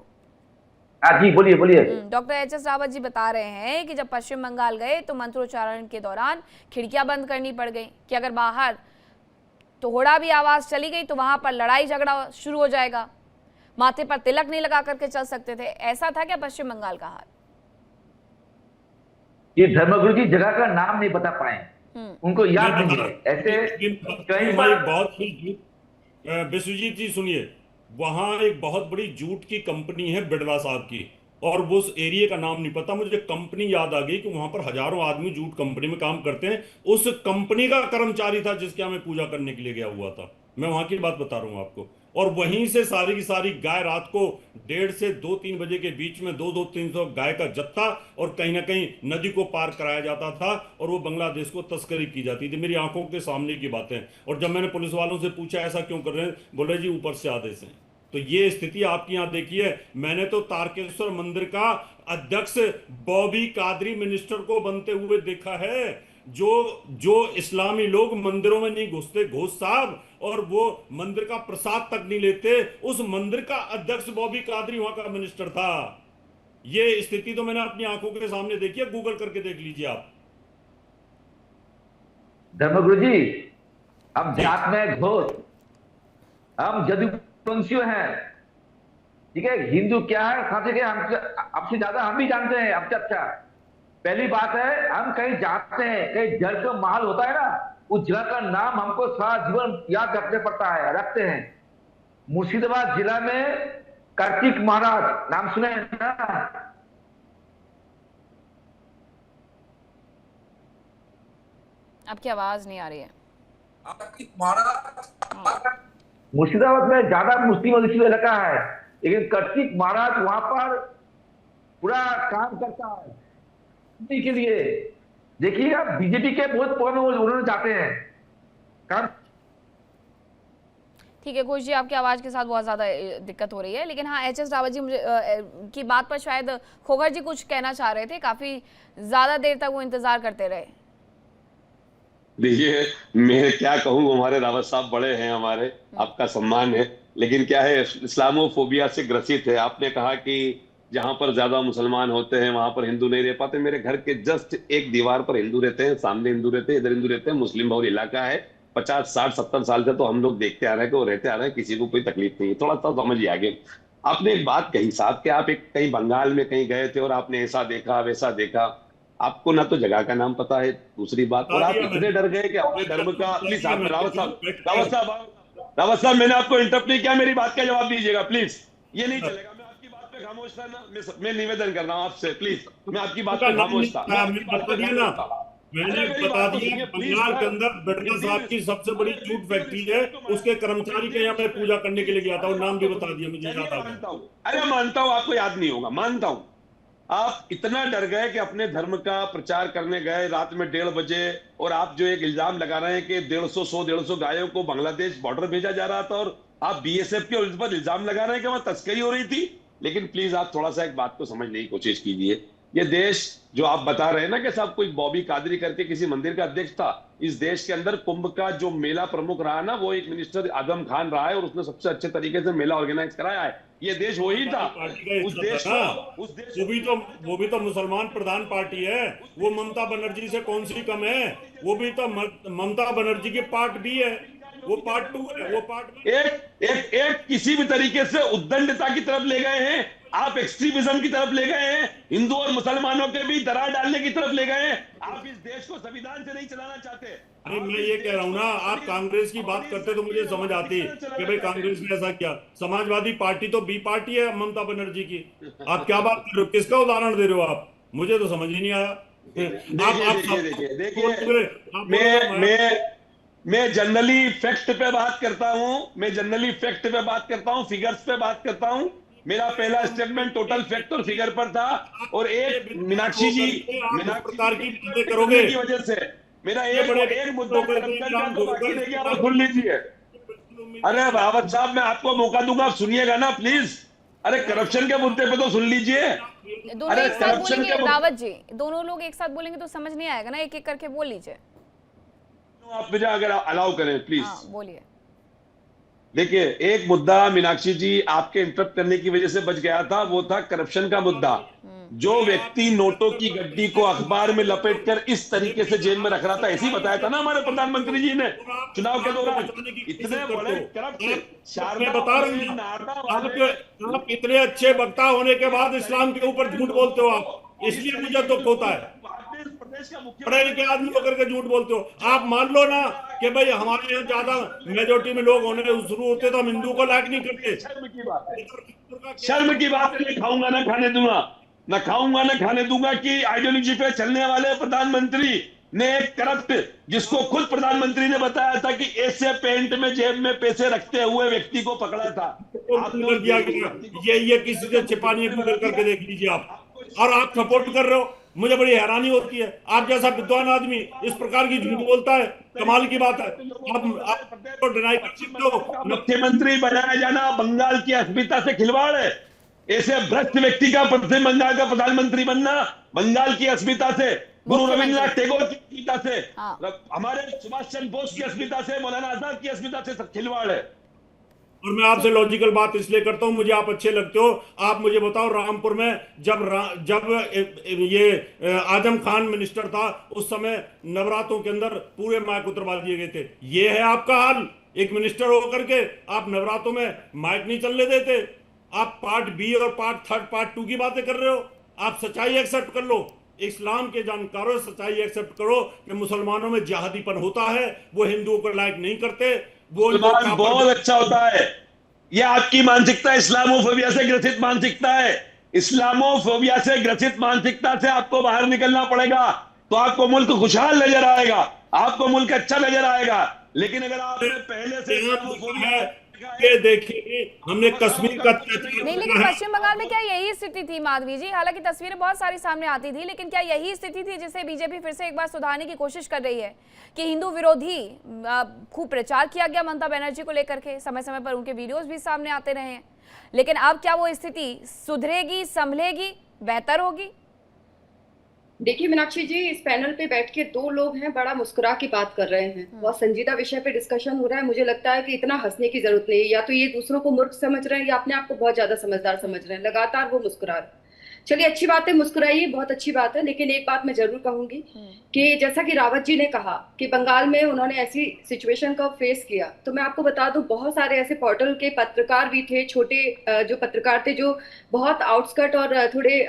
हाँ जी, बोलिए बोलिए। Doctor HS. रावत जी बता रहे हैं कि जब पश्चिम बंगाल गए तो मंत्रोच्चारण के दौरान खिड़कियां बंद करनी पड़ गई, कि अगर बाहर थोड़ा भी आवाज चली गई तो वहां पर लड़ाई झगड़ा शुरू हो जाएगा। माथे पर तिलक नहीं लगा करके चल सकते थे। ऐसा था क्या पश्चिम बंगाल का हाल? ये धर्मगुरु जी जगह का नाम नहीं बता पाए, उनको याद नहीं है। ऐसे कई बार विश्वजीत जी सुनिए, वहां एक बहुत बड़ी जूट की कंपनी है बिड़ला साहब की, और वो उस एरिया का नाम नहीं पता मुझे। कंपनी याद आ गई कि वहां पर हजारों आदमी जूट कंपनी में काम करते हैं। उस कंपनी का कर्मचारी था जिसके यहाँ मैं पूजा करने के लिए गया हुआ था। मैं वहां की बात बता रहा हूँ आपको। और वहीं से सारी की सारी गाय रात को 1:30 से 2-3 बजे के बीच में 200-300 गाय का जत्था, और कहीं ना कहीं नदी को पार कराया जाता था, और वो बांग्लादेश को तस्करी की जाती थी। मेरी आंखों के सामने की बातें। और जब मैंने पुलिस वालों से पूछा ऐसा क्यों कर रहे हैं, बोले जी ऊपर से आदेश हैं। तो ये स्थिति आपकी यहाँ देखिए। मैंने तो तारकेश्वर मंदिर का अध्यक्ष बॉबी कादरी मिनिस्टर को बनते हुए देखा है। जो जो इस्लामी लोग मंदिरों में नहीं घुसते घोष साहब, और वो मंदिर का प्रसाद तक नहीं लेते, उस मंदिर का अध्यक्ष बॉबी कादरी वहां का मिनिस्टर था। ये स्थिति तो मैंने अपनी आंखों के सामने देखी है, गूगल करके देख लीजिए आप। धर्मगुरु जी, हम जात में घोष, हम जदुवंशी हैं, ठीक है। हिंदू क्या है खाते के हम आपसे ज्यादा हम भी जानते हैं, हमसे अच्छा। पहली बात है, हम कहीं जाते हैं, कहीं जल का महल होता है ना, उस जगह का नाम हमको सारा जीवन याद रखने पड़ता है, रखते हैं। मुर्शिदाबाद जिला में कार्तिक महाराज नाम सुने हैं ना? आपकी आवाज नहीं आ रही है। मुर्शिदाबाद में ज्यादा मुस्लिम अध्युषित इलाका है, लेकिन कार्तिक महाराज वहां पर पूरा काम करता है के लिए। देखिएगा, बीजेपी के बहुत उन्होंने जाते हैं काम। ठीक है घोष जी, आपकी आवाज के साथ बहुत ज्यादा दिक्कत हो रही है, लेकिन हाँ एच.एस. रावत जी मुझे की बात पर शायद खोगर जी कुछ कहना चाह रहे थे। काफी ज्यादा देर तक वो इंतजार करते रहे। देखिए, मैं क्या कहूँ, हमारे रावत साहब बड़े हैं, हमारे आपका सम्मान है, लेकिन क्या है, इस्लामोफोबिया से ग्रसित है। आपने कहा कि जहां पर ज्यादा मुसलमान होते हैं वहां पर हिंदू नहीं रह पाते। मेरे घर के जस्ट एक दीवार पर हिंदू रहते हैं, सामने हिंदू रहते हैं, इधर हिंदू रहते हैं। मुस्लिम बहुल इलाका है, 50 60 70 साल से तो हम लोग देखते आ रहे हैं कि वो रहते आ रहे हैं, किसी को कोई तकलीफ नहीं है। थोड़ा सा समझिए आगे। आपने एक बात कही साहब कि आप एक कहीं बंगाल में कहीं गए थे और आपने ऐसा देखा वैसा देखा। आपको ना तो जगह का नाम पता है, दूसरी बात, और आप इतने डर गए कि अपने धर्म का। प्लीज आप रावत साहब, मैंने आपको इंटरप्ट नहीं किया, मेरी बात का जवाब दीजिएगा प्लीज। ये नहीं चलेगा, मैं आपकी बात पे खामोश था ना। मैं निवेदन कर रहा हूँ आपसे, प्लीज, मैं आपकी बात पे खामोश था। मैंने बता दिया, बंगाल के अंदर बिड़ला साहब की सबसे बड़ी जूट फैक्ट्री है, उसके कर्मचारी के यहाँ मैं पूजा करने के लिए गया था, और नाम भी बता दिया, मुझे याद आ गया। अरे मानता हूँ आपको याद नहीं होगा, मानता हूँ। आप इतना डर गए कि अपने धर्म का प्रचार करने गए रात में 1:30 बजे, और आप जो एक इल्जाम लगा रहे हैं कि 150 गायों को बांग्लादेश बॉर्डर भेजा जा रहा था, और आप बीएसएफ के ऊपर इल्जाम लगा रहे हैं कि वहां तस्करी हो रही थी। लेकिन प्लीज आप थोड़ा सा एक बात को समझने की कोशिश कीजिए। ये देश जो आप बता रहे हैं ना कि साहब कोई बॉबी कादरी करके किसी मंदिर का अध्यक्ष था, इस देश के अंदर कुंभ का जो मेला प्रमुख रहा ना, वो एक मिनिस्टर आजम खान रहा है, और उसने सबसे अच्छे तरीके से मेला ऑर्गेनाइज कराया है। ये देश वही था, उस देश वो भी तो मुसलमान प्रधान पार्टी है। वो ममता बनर्जी से कौन सी कम है? वो भी तो ममता बनर्जी के पार्ट भी है, वो पार्ट 2 है, वो पार्ट एक किसी भी तरीके से उद्दंडता की तरफ ले गए हैं, आप एक्सट्रीमिज्म की तरफ ले गए हैं, हिंदू और मुसलमानों के बीच दरार डालने की तरफ ले गए हैं। आप इस देश को संविधान से नहीं चलाना चाहते। अरे मैं ये कह रहा हूँ ना, आप कांग्रेस की बात करते तो मुझे समझ आती कि भाई कांग्रेस ने ऐसा किया। समाजवादी पार्टी तो बी पार्टी है ममता बनर्जी की। आप क्या बात कर रहे हो, किसका उदाहरण दे रहे हो आप? मुझे तो समझ ही नहीं आया। मैं जनरली फैक्ट पे बात करता हूं, फिगर्स पे बात करता हूं। मेरा पहला स्टेटमेंट टोटल फैक्ट और फिगर पर था, और एक मीनाक्षी जी प्रकार की बातें करोगे की वजह से मेरा एक मुद्दा करप्शन का तो बाकी रह गया, आप सुन लीजिए। अरे रावत साहब, मैं आपको मौका दूंगा, आप सुनिएगा ना प्लीज। अरे करप्शन के मुद्दे पे तो सुन लीजिए। दोनों एक साथ बोलेंगे रावत जी, दोनों लोग एक साथ बोलेंगे तो समझ नहीं आएगा ना, एक एक करके बोल लीजिए। आप मुझे अगर अलाउ करें प्लीज। हाँ, बोलिए। देखिए, एक मुद्दा मीनाक्षी जी आपके इंटरप्ट करने की वजह से बच गया था, वो था करप्शन का मुद्दा। जो व्यक्ति नोटों की गड्डी को अखबार में लपेटकर इस तरीके से जेल में रख रहा था, ऐसे ही बताया था ना हमारे प्रधानमंत्री जी ने चुनाव के दौरान। इतने बड़े करप्ट आप इतने अच्छे वक्ता होने के बाद इस्लाम के ऊपर झूठ बोलते हो आप, इसलिए मुझे दुख होता है। पढ़े लिखे आदमी होकर के झूठ बोलते हो। आप मान लो ना कि भाई हमारे यहाँ ज्यादा मेजोरिटी में लोग होने शुरू होते तो हम हिंदू को लायक नहीं करते। शर्म की बात नहीं, खाऊंगा ना खाने दूंगा कि आइडियोलॉजी पे चलने वाले प्रधानमंत्री ने एक करप्ट, जिसको खुद प्रधानमंत्री ने बताया था कि ऐसे पेंट में जेब में पैसे रखते हुए व्यक्ति को पकड़ा था। आपने दिया गया ये किसी से छिपानी करके देख लीजिए आप, और आप सपोर्ट कर रहे हो। मुझे बड़ी हैरानी होती है, आप जैसा विद्वान आदमी इस प्रकार की झूठ बोलता है। कमाल की बात है। आप तो डिनाई कर सकते हो। मुख्यमंत्री बनाया जाना बंगाल की अस्मिता से खिलवाड़ है। ऐसे भ्रष्ट व्यक्ति का पश्चिम बंगाल का प्रधानमंत्री बनना बंगाल की अस्मिता से, गुरु रविन्द्रनाथ टैगोर की अस्मिता से, हमारे सुभाष चंद्र बोस की अस्मिता से, मौलाना आजाद की अस्मिता से सब खिलवाड़ है। और मैं आपसे लॉजिकल बात इसलिए करता हूं, मुझे आप अच्छे लगते हो। आप मुझे बताओ, रामपुर में जब ये आजम खान मिनिस्टर था, उस समय नवरात्रों के अंदर पूरे माइक उतरवा दिए गए थे। ये है आपका हाल। एक मिनिस्टर होकर के आप नवरात्रों में माइक नहीं चलने देते। आप पार्ट बी और पार्ट थर्ड पार्ट 2 की बातें कर रहे हो। आप सच्चाई एक्सेप्ट कर लो। इस्लाम के जानकारों सच्चाई एक्सेप्ट करो कि मुसलमानों में जिहादीपन होता है, वो हिंदुओं को लाइक नहीं करते। वो बहुत अच्छा होता है। यह आपकी मानसिकता इस्लामोफोबिया से ग्रसित मानसिकता है। इस्लामोफोबिया से ग्रसित मानसिकता से आपको बाहर निकलना पड़ेगा, तो आपको मुल्क खुशहाल नजर आएगा, आपको मुल्क अच्छा नजर आएगा। लेकिन अगर आपने पहले से ये देखिए, हमने कश्मीर का नहीं, लेकिन पश्चिम बंगाल में क्या यही स्थिति थी माधवी जी? हालांकि तस्वीरें बहुत सारी सामने आती थी, लेकिन क्या यही स्थिति थी जिसे बीजेपी फिर से एक बार सुधारने की कोशिश कर रही है कि हिंदू विरोधी खूब प्रचार किया गया ममता बनर्जी को लेकर के, समय समय पर उनके वीडियोस भी सामने आते रहे हैं, लेकिन अब क्या वो स्थिति सुधरेगी, संभलेगी, बेहतर होगी? देखिए मीनाक्षी जी, इस पैनल पे बैठ के 2 लोग हैं, बड़ा मुस्कुरा के बात कर रहे हैं, बहुत संजीदा विषय पे डिस्कशन हो रहा है। मुझे लगता है कि इतना हंसने की जरूरत नहीं है। या तो ये दूसरों को मूर्ख समझ रहे हैं या अपने आप को बहुत ज्यादा समझदार समझ रहे हैं। लगातार वो मुस्कुरा रहे हैं। चलिए, अच्छी बात है, मुस्कुराइए, बहुत अच्छी बात है। लेकिन एक बात मैं जरूर कहूंगी कि जैसा कि रावत जी ने कहा कि बंगाल में उन्होंने ऐसी सिचुएशन का फेस किया, तो मैं आपको बता दूं, बहुत सारे ऐसे पोर्टल के पत्रकार भी थे, छोटे जो पत्रकार थे, जो बहुत आउटस्कर्ट और थोड़े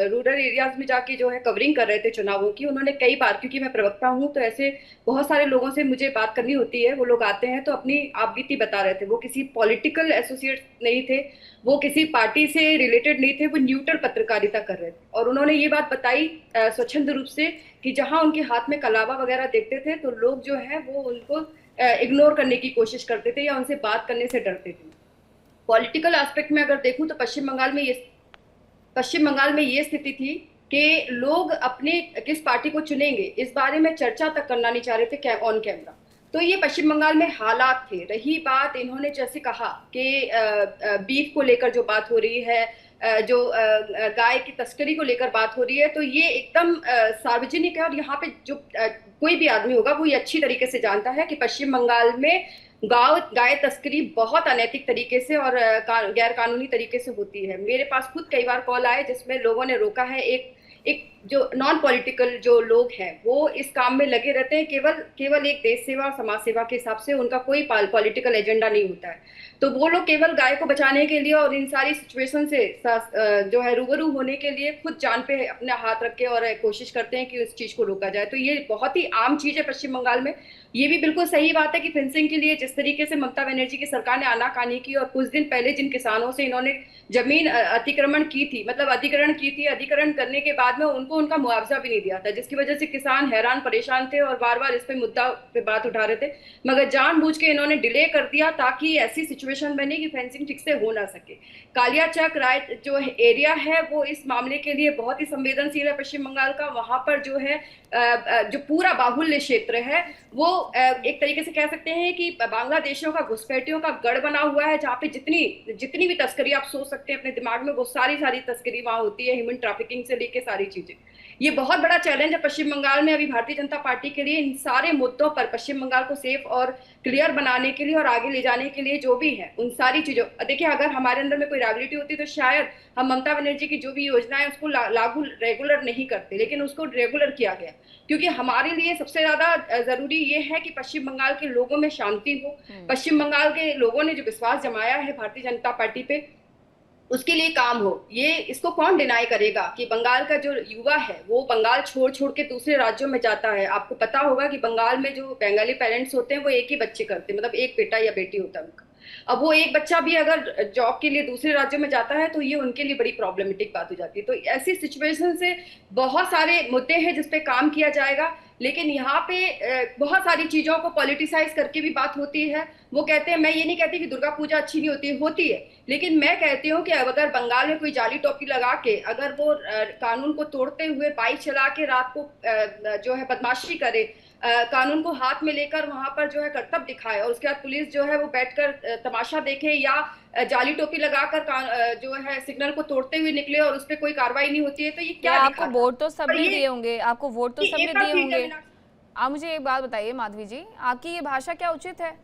रूरल एरियाज में जाके जो है कवरिंग कर रहे थे चुनावों की। उन्होंने कई बार, क्योंकि मैं प्रवक्ता हूँ तो ऐसे बहुत सारे लोगों से मुझे बात करनी होती है, वो लोग आते हैं तो अपनी आपबीती बता रहे थे। वो किसी पॉलिटिकल एसोसिएट नहीं थे, वो किसी पार्टी से रिलेटेड नहीं थे, वो न्यूट्रल पत्रकारिता कर रहे थे। और उन्होंने ये बात बताई स्वच्छंद रूप से कि जहां उनके हाथ में कलावा वगैरह देखते थे तो लोग जो है वो उनको इग्नोर करने की कोशिश करते थे या उनसे बात करने से डरते थे। पॉलिटिकल एस्पेक्ट में अगर देखूं तो पश्चिम बंगाल में ये स्थिति थी कि लोग अपने किस पार्टी को चुनेंगे इस बारे में चर्चा तक करना नहीं चाह रहे थे ऑन कैमरा। तो ये पश्चिम बंगाल में हालात थे। रही बात, इन्होंने जैसे कहा कि बीफ को लेकर जो बात हो रही है, जो गाय की तस्करी को लेकर बात हो रही है, तो ये एकदम सार्वजनिक है। और यहाँ पे जो कोई भी आदमी होगा वो ये अच्छी तरीके से जानता है कि पश्चिम बंगाल में गाय तस्करी बहुत अनैतिक तरीके से और गैर कानूनी तरीके से होती है। मेरे पास खुद कई बार कॉल आए जिसमें लोगों ने रोका है। एक जो नॉन पॉलिटिकल जो लोग हैं वो इस काम में लगे रहते हैं, केवल एक देश सेवा और समाज सेवा के हिसाब से, उनका कोई पॉलिटिकल एजेंडा नहीं होता है। तो वो लोग केवल गाय को बचाने के लिए और इन सारी सिचुएशन से जो है रूबरू होने के लिए खुद जान पे अपने हाथ रख के और कोशिश करते हैं कि उस चीज को रोका जाए। तो ये बहुत ही आम चीज है पश्चिम बंगाल में। ये भी बिल्कुल सही बात है कि फेंसिंग के लिए जिस तरीके से ममता बनर्जी की सरकार ने आनाकानी की, और कुछ दिन पहले जिन किसानों से इन्होंने जमीन अतिक्रमण की थी, मतलब अधिग्रहण की थी, अधिग्रहण करने के बाद में उनको उनका मुआवजा भी नहीं दिया था, जिसकी वजह से किसान हैरान परेशान थे और बार बार इस पे मुद्दा पे बात उठा रहे थे। मगर जानबूझ के इन्होंने डिले कर दिया ताकि ऐसी सिचुएशन बने कि फेंसिंग ठीक से हो ना सके। कालियाचक राय जो एरिया है वो इस मामले के लिए बहुत ही संवेदनशील है पश्चिम बंगाल का। वहां पर जो है जो पूरा बाहुल्य क्षेत्र है वो एक तरीके से कह सकते हैं कि बांग्लादेशियों का घुसपैठियों का गढ़ बना हुआ है, जहाँ पे जितनी भी तस्करी आप सोच सकते हैं अपने दिमाग में, वो सारी तस्करी वहां होती है, ह्यूमन ट्रैफिकिंग से लेके सारी चीजें। ये बहुत बड़ा चैलेंज है पश्चिम बंगाल में अभी भारतीय जनता पार्टी के लिए। इन सारे मुद्दों पर पश्चिम बंगाल को सेफ और क्लियर बनाने के लिए और आगे ले जाने के लिए जो भी है उन सारी चीजों, देखिए अगर हमारे अंदर में कोई रैबिलिटी होती तो शायद हम ममता बनर्जी की जो भी योजना है उसको लागू रेगुलर नहीं करते, लेकिन उसको रेगुलर किया गया क्योंकि हमारे लिए सबसे ज्यादा जरूरी ये है कि पश्चिम बंगाल के लोगों में शांति हो। पश्चिम बंगाल के लोगों ने जो विश्वास जमाया है भारतीय जनता पार्टी पे, उसके लिए काम हो। ये इसको कौन डिनाई करेगा कि बंगाल का जो युवा है वो बंगाल छोड़ के दूसरे राज्यों में जाता है। आपको पता होगा कि बंगाल में जो बंगाली पेरेंट्स होते हैं वो एक ही बच्चे करते हैं, मतलब एक बेटा या बेटी होता है उनका। अब वो एक बच्चा भी अगर जॉब के लिए दूसरे राज्यों में जाता है तो ये उनके लिए बड़ी प्रॉब्लमेटिक बात हो जाती है। तो ऐसी सिचुएशन से बहुत सारे मुद्दे हैं जिस पे काम किया जाएगा, लेकिन यहाँ पे बहुत सारी चीजों को पॉलिटिसाइज करके भी बात होती है। वो कहते हैं, मैं ये नहीं कहती कि दुर्गा पूजा अच्छी नहीं होती है, लेकिन मैं कहती हूँ कि अगर बंगाल में कोई जाली टोपी लगा के अगर वो कानून को तोड़ते हुए बाइक चला के रात को जो है बदमाशी करे, कानून को हाथ में लेकर वहां पर जो है करतब दिखाए और उसके बाद पुलिस जो है वो बैठकर तमाशा देखे या जाली टोपी लगाकर जो है सिग्नल को तोड़ते हुए निकले और उस पर कोई कार्रवाई नहीं होती है, तो ये क्या आपको दिखाता? वोट तो और सबने ये दिए होंगे, आपको वोट तो ये सबने एक बार दिए ठीक है, होंगे। आप मुझे एक बात बताइए माधवी जी, आपकी ये भाषा क्या उचित है?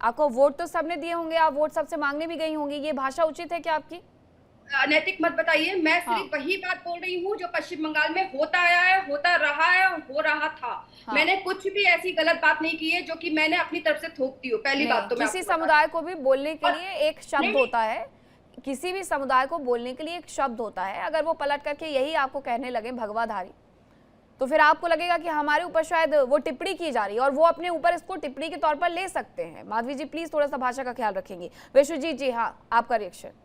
आपको वोट तो सबने दिए होंगे, आप वोट सबसे मांगने भी गई होंगी, ये भाषा उचित है क्या आपकी? अनैतिक मत बताइए। मैं हाँ। सिर्फ वही बात बोल रही हूँ जो पश्चिम बंगाल में होता आया है, होता रहा है और हो रहा था। हाँ। मैंने कुछ भी ऐसी गलत बात नहीं की है जो कि मैंने अपनी तरफ से थोपती हूँ। पहली बात तो मैं किसी आपको बता समुदाय को भी बोलने के लिए एक शब्द नहीं। होता है, किसी भी समुदाय को बोलने के लिए एक शब्द होता है। अगर वो पलट करके यही आपको कहने लगे भगवाधारी, तो फिर आपको लगेगा कि हमारे ऊपर शायद वो टिप्पणी की जा रही है और वो अपने ऊपर इसको टिप्पणी के तौर पर ले सकते हैं। माधवी जी प्लीज थोड़ा सा भाषा का ख्याल रखेंगे। विश्वजीत जी, हाँ आपका रिएक्शन।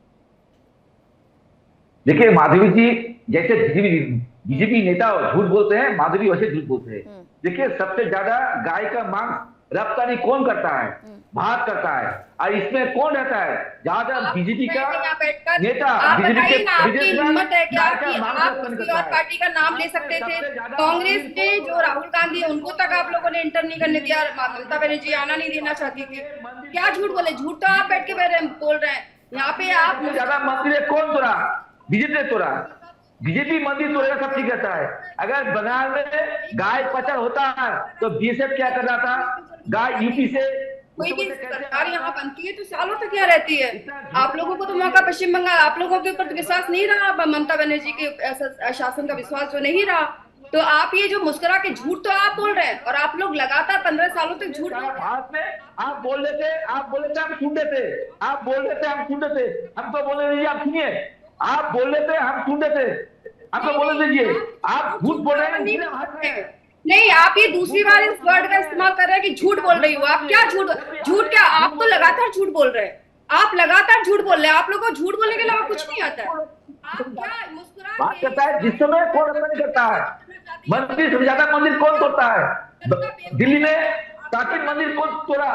देखिए माधवी जी, जैसे बीजेपी नेता झूठ बोलते हैं, माधवी वैसे झूठ बोलते हैं। देखिए सबसे ज्यादा गाय का मांस रफ्तानी कौन करता है? भारत करता है। और इसमें कौन रहता है? जहां तक बीजेपी का नेता, आप बीजेपी बताइए के ना, आपकी बिजनेसमैन हिम्मत है क्या गाय का कि मांस आप रफ्तानी किसी करता और है। पार्टी का नाम ले सकते थे? कांग्रेस ने जो राहुल गांधी उनको तक आप लोगों ने इंटर नहीं करने दिया, ममता बनर्जी आना नहीं देना चाहती थी। क्या झूठ बोले? झूठ तो आप बैठ के बोल रहे हैं यहाँ पे। आप सबसे ज्यादा मंदिर कौन तोड़ा? बीजेपी ने तोड़ा। बीजेपी मंदिर तोड़ेगा सब ठीक रहता है। अगर बंगाल में गाय पचड़ होता है तो बीएसएफ क्या कर रहा था? गाय यूपी से कोई भी सरकार यहाँ बनती है तो सालों तक यहाँ रहती है। आप लोगों को तो मौका पश्चिम बंगाल, आप लोगों के ऊपर तो विश्वास नहीं रहा, ममता बनर्जी के शासन का विश्वास जो नहीं रहा, तो आप ये जो मुस्कुरा के झूठ तो आप बोल रहे हैं और आप लोग लगातार 15 सालों तक झूठ बोल रहे हैं। भारत में आप बोल रहे थे, हम सुन रहे थे, हम सुन रहे थे, हमको बोलने दीजिए, आप सुनिए। आप बोल रहे थे, हम सुन रहे थे, हमको बोलने दीजिए। आप झूठ बोल रहे हैं। नहीं, आप ये दूसरी बार इस वर्ड का इस्तेमाल कर रहे हैं कि झूठ बोल रही हो। आप क्या झूठ क्या? आप तो लगातार झूठ बोल रहे हैं, आप लगातार झूठ बोल रहे हैं। आप लोगों को झूठ बोलने के अलावा कुछ नहीं आता है। आप क्या मुस्कुरा बात करता है जिस समय कौन रफ्तानी करता है? मंदिर से ज्यादा मंदिर कौन तोड़ता है? दिल्ली में काकी मंदिर कौन तोड़ा?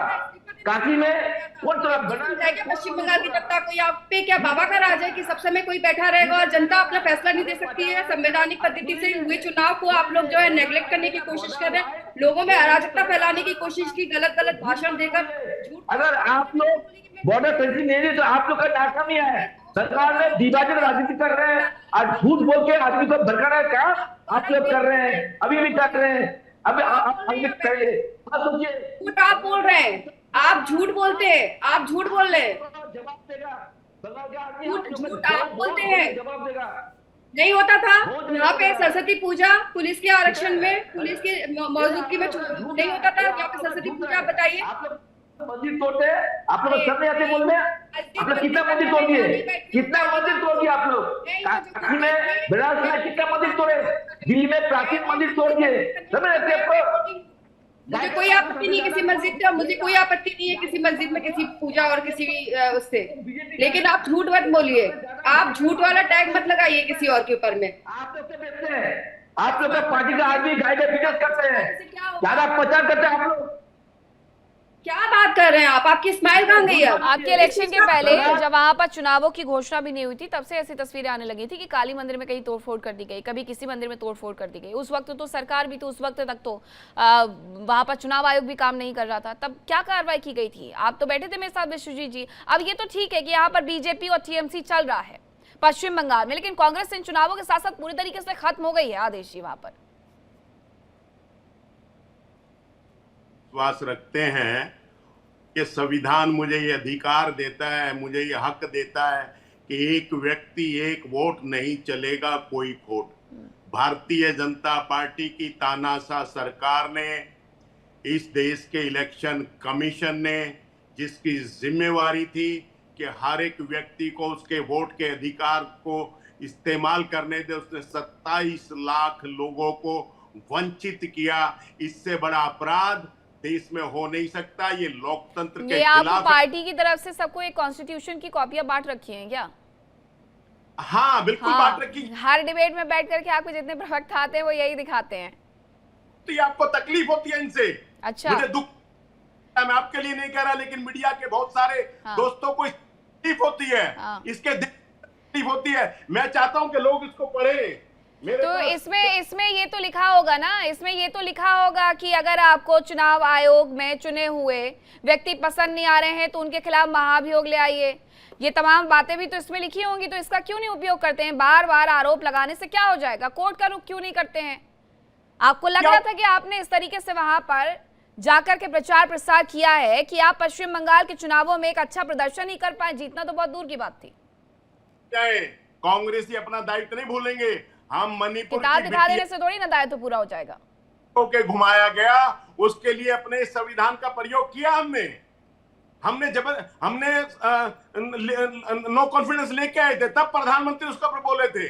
काशी में कौन तोड़ा? पश्चिम बंगाल की जनता को आप पे क्या बाबा का राज है कि सब समय कोई बैठा रहेगा और जनता अपना फैसला नहीं दे सकती है? संवैधानिक पद्धति से हुए चुनाव को आप लोग जो है नेग्लेक्ट करने की कोशिश कर रहे हैं, लोगों में अराजकता फैलाने की कोशिश की, गलत भाषण देकर। अगर आप लोग बॉर्डर फेंसिंग नहीं दी तो आप लोग का नाकामी है। सरकार में विभाजन राजनीति कर रहे हैं और झूठ बोल के आदमी को भड़काना है। क्या आप लोग कर रहे हैं? अभी भी कर रहे हैं। अभी आप सोचिए, झूठ आप बोल रहे हैं, आप झूठ बोलते हैं, आप झूठ बोल रहे हैं। जवाब देगा, झूठ आप बोलते हैं। जवाब देगा। नहीं होता था यहाँ पे सरस्वती पूजा पुलिस के आरक्षण में, पुलिस की मौजूदगी में नहीं होता था यहाँ पे सरस्वती पूजा? बताइए। आप लोग मंदिर तोड़ते हैं, आप लोग सब नहीं आते बोलने। आप लोग कितना मंदिर तोड़ दिए? कितना मंदिर तोड़ दिया आप लोग? काशी में, बनारस में कितना मंदिर तोड़े? दिल्ली में प्राचीन मंदिर तोड़ दिए। समझ रहे थे आपको? मुझे कोई आपत्ति नहीं किसी मस्जिद से, मुझे कोई आपत्ति नहीं है किसी मस्जिद में किसी पूजा और किसी भी उससे, लेकिन आप झूठ मत बोलिए। आप झूठ वाला टैग मत लगाइए किसी और के ऊपर में। आप लोग से बेचते हैं, आप लोग का पार्टी का आदमी गाय का बिजनेस करते हैं, ज्यादा प्रचार करते हैं आप लोग। क्या बात कर रहे हैं आप? आपकी स्माइल कहाँ गई? आपके इलेक्शन के पहले जब वहां पर चुनावों की घोषणा भी नहीं हुई थी, तब से ऐसी तस्वीरें आने लगी थी कि काली मंदिर में कहीं तोड़फोड़ कर दी गई, कभी किसी मंदिर में तोड़फोड़ कर दी गई। उस वक्त तो सरकार भी, तो उस वक्त तक तो वहां पर चुनाव आयोग भी काम नहीं कर रहा था। तब क्या कार्रवाई की गई थी? आप तो बैठे थे मेरे साथ विश्वजीत जी। अब ये तो ठीक है कि यहाँ पर बीजेपी और टीएमसी चल रहा है पश्चिम बंगाल में, लेकिन कांग्रेस इन चुनावों के साथ साथ पूरी तरीके से खत्म हो गई है। आदेश जी, वहां पर विश्वास रखते हैं कि संविधान मुझे ये अधिकार देता है, मुझे ये हक देता है कि एक व्यक्ति एक वोट नहीं चलेगा कोई खोट। भारतीय जनता पार्टी की तानाशाह सरकार ने, इस देश के इलेक्शन कमीशन ने, जिसकी जिम्मेवारी थी कि हर एक व्यक्ति को उसके वोट के अधिकार को इस्तेमाल करने दे, उसने 27 लाख लोगों को वंचित किया। इससे बड़ा अपराध देश में हो नहीं सकता। ये लोकतंत्र के खिलाफ। आप पार्टी की तरफ से सबको एक कॉन्स्टिट्यूशन की कॉपियां बांट रखी हैं क्या? हाँ बिल्कुल बांट रखी। हर डिबेट में बैठ करके आपको जितने प्रवक्ता आते हैं वो यही दिखाते हैं। तो ये आपको तकलीफ होती है इनसे? अच्छा, मुझे दुख, मैं आपके लिए नहीं कह रहा, लेकिन मीडिया के बहुत सारे दोस्तों को तकलीफ होती है, इसके तकलीफ होती है। मैं चाहता हूं कि लोग इसको पढ़ें, मेरे तो पास इसमें ये तो लिखा होगा ना, इसमें ये तो लिखा होगा कि अगर आपको चुनाव आयोग में चुने हुए व्यक्ति पसंद नहीं आ रहे हैं तो उनके खिलाफ महाभियोग ले आइए। ये तमाम बातें भी तो इसमें लिखी होंगी, तो इसका क्यों नहीं उपयोग करते हैं? बार बार आरोप लगाने से क्या हो जाएगा? कोर्ट का रुख क्यों नहीं करते हैं? आपको लग रहा था कि आपने इस तरीके से वहां पर जाकर के प्रचार प्रसार किया है कि आप पश्चिम बंगाल के चुनावों में एक अच्छा प्रदर्शन ही कर पाए, जीतना तो बहुत दूर की बात थी। कांग्रेस ही अपना दायित्व नहीं भूलेंगे। हम मणिपुर किताब की दिखा देने से थोड़ी ना दायित्व पूरा हो जाएगा। के घुमाया गया, उसके लिए अपने संविधान का प्रयोग किया। हमने नो कॉन्फिडेंस लेके आए थे, तब प्रधानमंत्री उसका पर बोले थे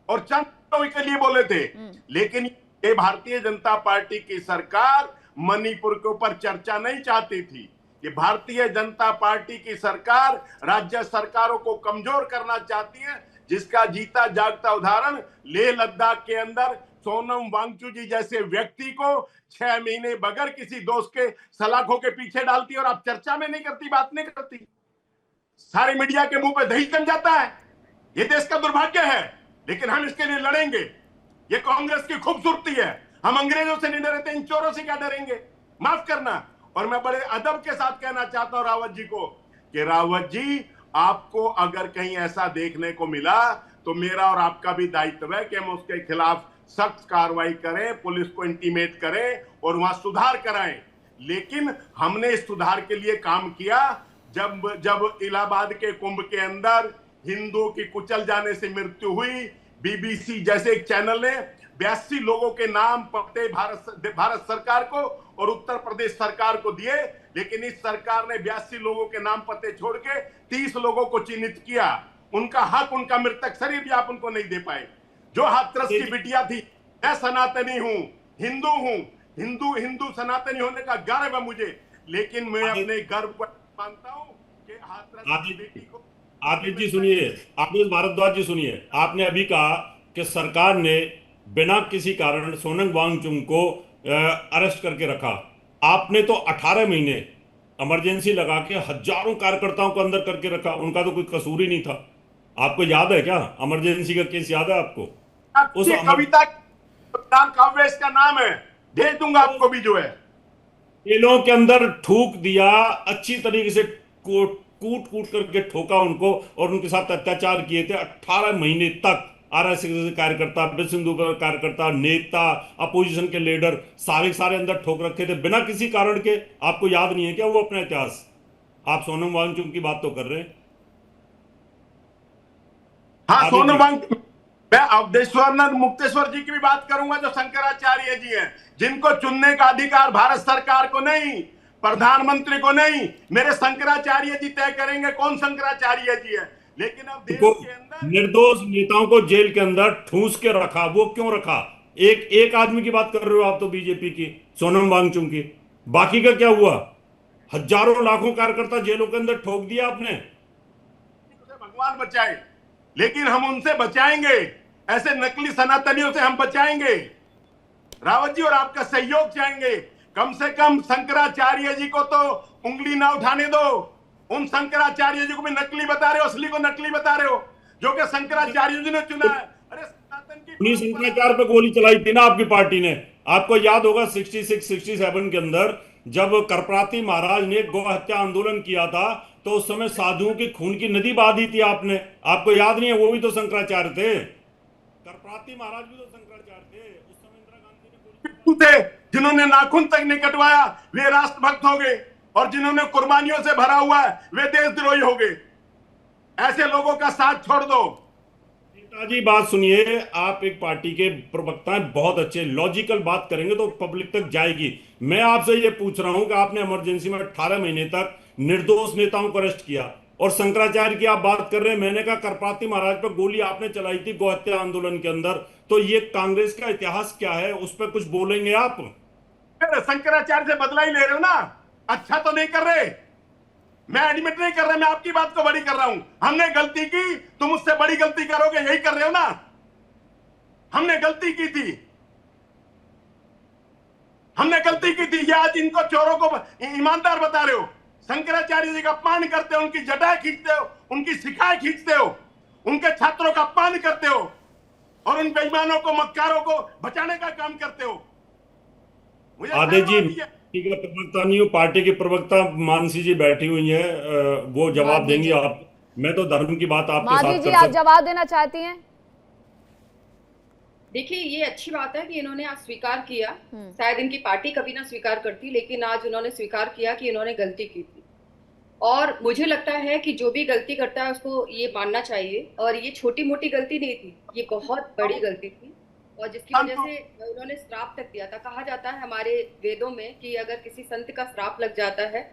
और चंद के लिए बोले थे। लेकिन ये भारतीय जनता पार्टी की सरकार मणिपुर के ऊपर चर्चा नहीं चाहती थी। ये भारतीय जनता पार्टी की सरकार राज्य सरकारों को कमजोर करना चाहती है, जिसका जीता जागता उदाहरण लेह लद्दाख के अंदर सोनम वांगचुक जी जैसे व्यक्ति को 6 महीने बगैर किसी दोस्त के सलाखों के पीछे डालती और आप चर्चा में नहीं करती, बात नहीं करती। सारे मीडिया के मुंह पे दही जम जाता है। ये देश का दुर्भाग्य है, लेकिन हम इसके लिए लड़ेंगे। ये कांग्रेस की खूबसूरती है। हम अंग्रेजों से नहीं डरते, इन चोरों से क्या डरेंगे? माफ करना। और मैं बड़े अदब के साथ कहना चाहता हूं रावत जी को कि रावत जी, आपको अगर कहीं ऐसा देखने को मिला तो मेरा और आपका भी दायित्व है कि हम उसके खिलाफ सख्त कार्रवाई करें, पुलिस को इंटीमेट करें और वहां सुधार कराएं। लेकिन हमने इस सुधार के लिए काम किया जब इलाहाबाद के कुंभ के अंदर हिंदुओं की कुचल जाने से मृत्यु हुई। बीबीसी जैसे एक चैनल ने 82 लोगों के नाम पत्ते भारत सरकार को और उत्तर प्रदेश सरकार को दिए, लेकिन इस सरकार ने 82 लोगों के नाम पत्ते छोड़ के 30 लोगों को चिन्हित किया। उनका हक, उनका मृतक शरीर भी आप उनको नहीं दे पाए। जो हाथरस की बिटिया थी, मैं सनातनी हूं, हिंदू हूं, हिंदू सनातनी होने का गर्व है मुझे, लेकिन मैं अपने गर्व को मानता हूं कि हाथरस की बेटी को। आदित्य जी सुनिए, आदित्य भारद्वाज जी सुनिए, आपने अभी कहा कि सरकार ने बिना किसी कारण सोनम वांगचुक को अरेस्ट करके रखा। आपने तो 18 महीने इमरजेंसी लगा के हजारों कार्यकर्ताओं को अंदर करके रखा, उनका तो कोई कसूर ही नहीं था। आपको याद है क्या इमरजेंसी का केस? याद है आपको? उस कविता काव्य इसका नाम है, भेज दूंगा आपको भी। जो है जेलों के अंदर थूक दिया, अच्छी तरीके से कूट कूट करके ठोका उनको और उनके साथ अत्याचार किए थे 18 महीने तक। आरएसएस कार्यकर्ता, विश्व हिंदू कार्यकर्ता, नेता, अपोजिशन के लीडर सारे अंदर ठोक रखे थे बिना किसी कारण के। आपको याद नहीं है क्या वो अपना इतिहास? आप सोनम वांगचुक की बात तो कर रहे हैं। हाँ, सोनम वांगचुक, मैं अवधेश्वर मुक्तेश्वर जी की भी बात करूंगा, जो शंकराचार्य जी हैं, जिनको चुनने का अधिकार भारत सरकार को नहीं, प्रधानमंत्री को नहीं, मेरे शंकराचार्य जी तय करेंगे कौन शंकराचार्य जी है। लेकिन अब देश के अंदर निर्दोष नेताओं को जेल के अंदर ठूस के रखा। वो क्यों रखा? एक आदमी की बात कर रहे हो आप तो, बीजेपी की, सोनम वांगचुक की। बाकी का क्या हुआ? हजारों लाखों कार्यकर्ता जेलों के अंदर ठोक दिया आपने। भगवान बचाए, लेकिन हम उनसे बचाएंगे, ऐसे नकली सनातनियों से हम बचाएंगे। रावत जी और आपका सहयोग चाहेंगे। कम से कम शंकराचार्य जी को तो उंगली ना उठाने दो। उन शंकराचार्य जी को भी नकली बता रहे हो, असली को नकली बता रहे हो, जो कि शंकराचार्य जी ने चुना है। अरे सनातन की शंकराचार्य पे गोली चलाई थी ना आपकी पार्टी ने। आपको याद होगा 66-67 के अंदर जब करप्राती महाराज ने गौ हत्या आंदोलन किया था, तो उस समय साधुओं की खून की नदी बहा दी थी आपने। आपको याद नहीं है? वो भी तो शंकराचार्य थे। करप्राती महाराज भी तो शंकराचार्य थे। उस समय इंदिरा गांधी ने थे, जिन्होंने नाखून तक नहीं कटवाया वे राष्ट्रभक्त हो गए, और जिन्होंने कुर्बानियों से भरा हुआ है वे देशद्रोही हो गए। ऐसे लोगों का साथ छोड़ दो। नेताजी बात सुनिए, आप एक पार्टी के प्रवक्ता हैं, बहुत अच्छे, लॉजिकल बात करेंगे तो पब्लिक तक जाएगी। मैं आपसे ये पूछ रहा हूं कि आपने इमरजेंसी में 18 महीने तक निर्दोष नेताओं को अरेस्ट किया, और शंकराचार्य की आप बात कर रहे हैं। मैंने कहा करप्राती महाराज पर गोली आपने चलाई थी गौ हत्या आंदोलन के अंदर। तो ये कांग्रेस का इतिहास क्या है, उस पर कुछ बोलेंगे आप? शंकराचार्य से बदला ही ले रहे हो ना, अच्छा तो नहीं कर रहे। मैं एडमिट नहीं कर रहा, मैं आपकी बात को बड़ी कर रहा हूं। हमने गलती की, तुम उससे बड़ी गलती करोगे, यही कर रहे हो ना। हमने गलती की थी, हमने गलती की थी। ये आज इनको चोरों को ईमानदार बता रहे हो। शंकराचार्य जी का अपमान करते हो, उनकी जटाएं खींचते हो, उनकी शिकायत खींचते हो, उनके छात्रों का अपमान करते हो। और उन बेईमानों को, मक्कारों को बचाने का काम करते हो। मुझे आदेश जी, शर्म आती है। पार्टी का प्रवक्ता नहीं हूँ, पार्टी की प्रवक्ता मानसी जी बैठी हुई है, वो जवाब माधवी देंगी। जी। आप, मैं तो धर्म की बात आपके माधवी साथ जी, कर आप सकता। जवाब देना चाहती हैं? देखिए, ये अच्छी बात है कि इन्होंने आज स्वीकार किया। शायद इनकी पार्टी कभी ना स्वीकार करती, लेकिन आज उन्होंने स्वीकार किया कि इन्होंने गलती की थी। और मुझे लगता है कि जो भी गलती करता है उसको ये मानना चाहिए, और ये छोटी मोटी गलती नहीं थी, ये बहुत बड़ी गलती थी, और जिसकी वजह से उन्होंने श्राप तक दिया था। कहा जाता है हमारे वेदों में कि अगर किसी संत का श्राप लग जाता है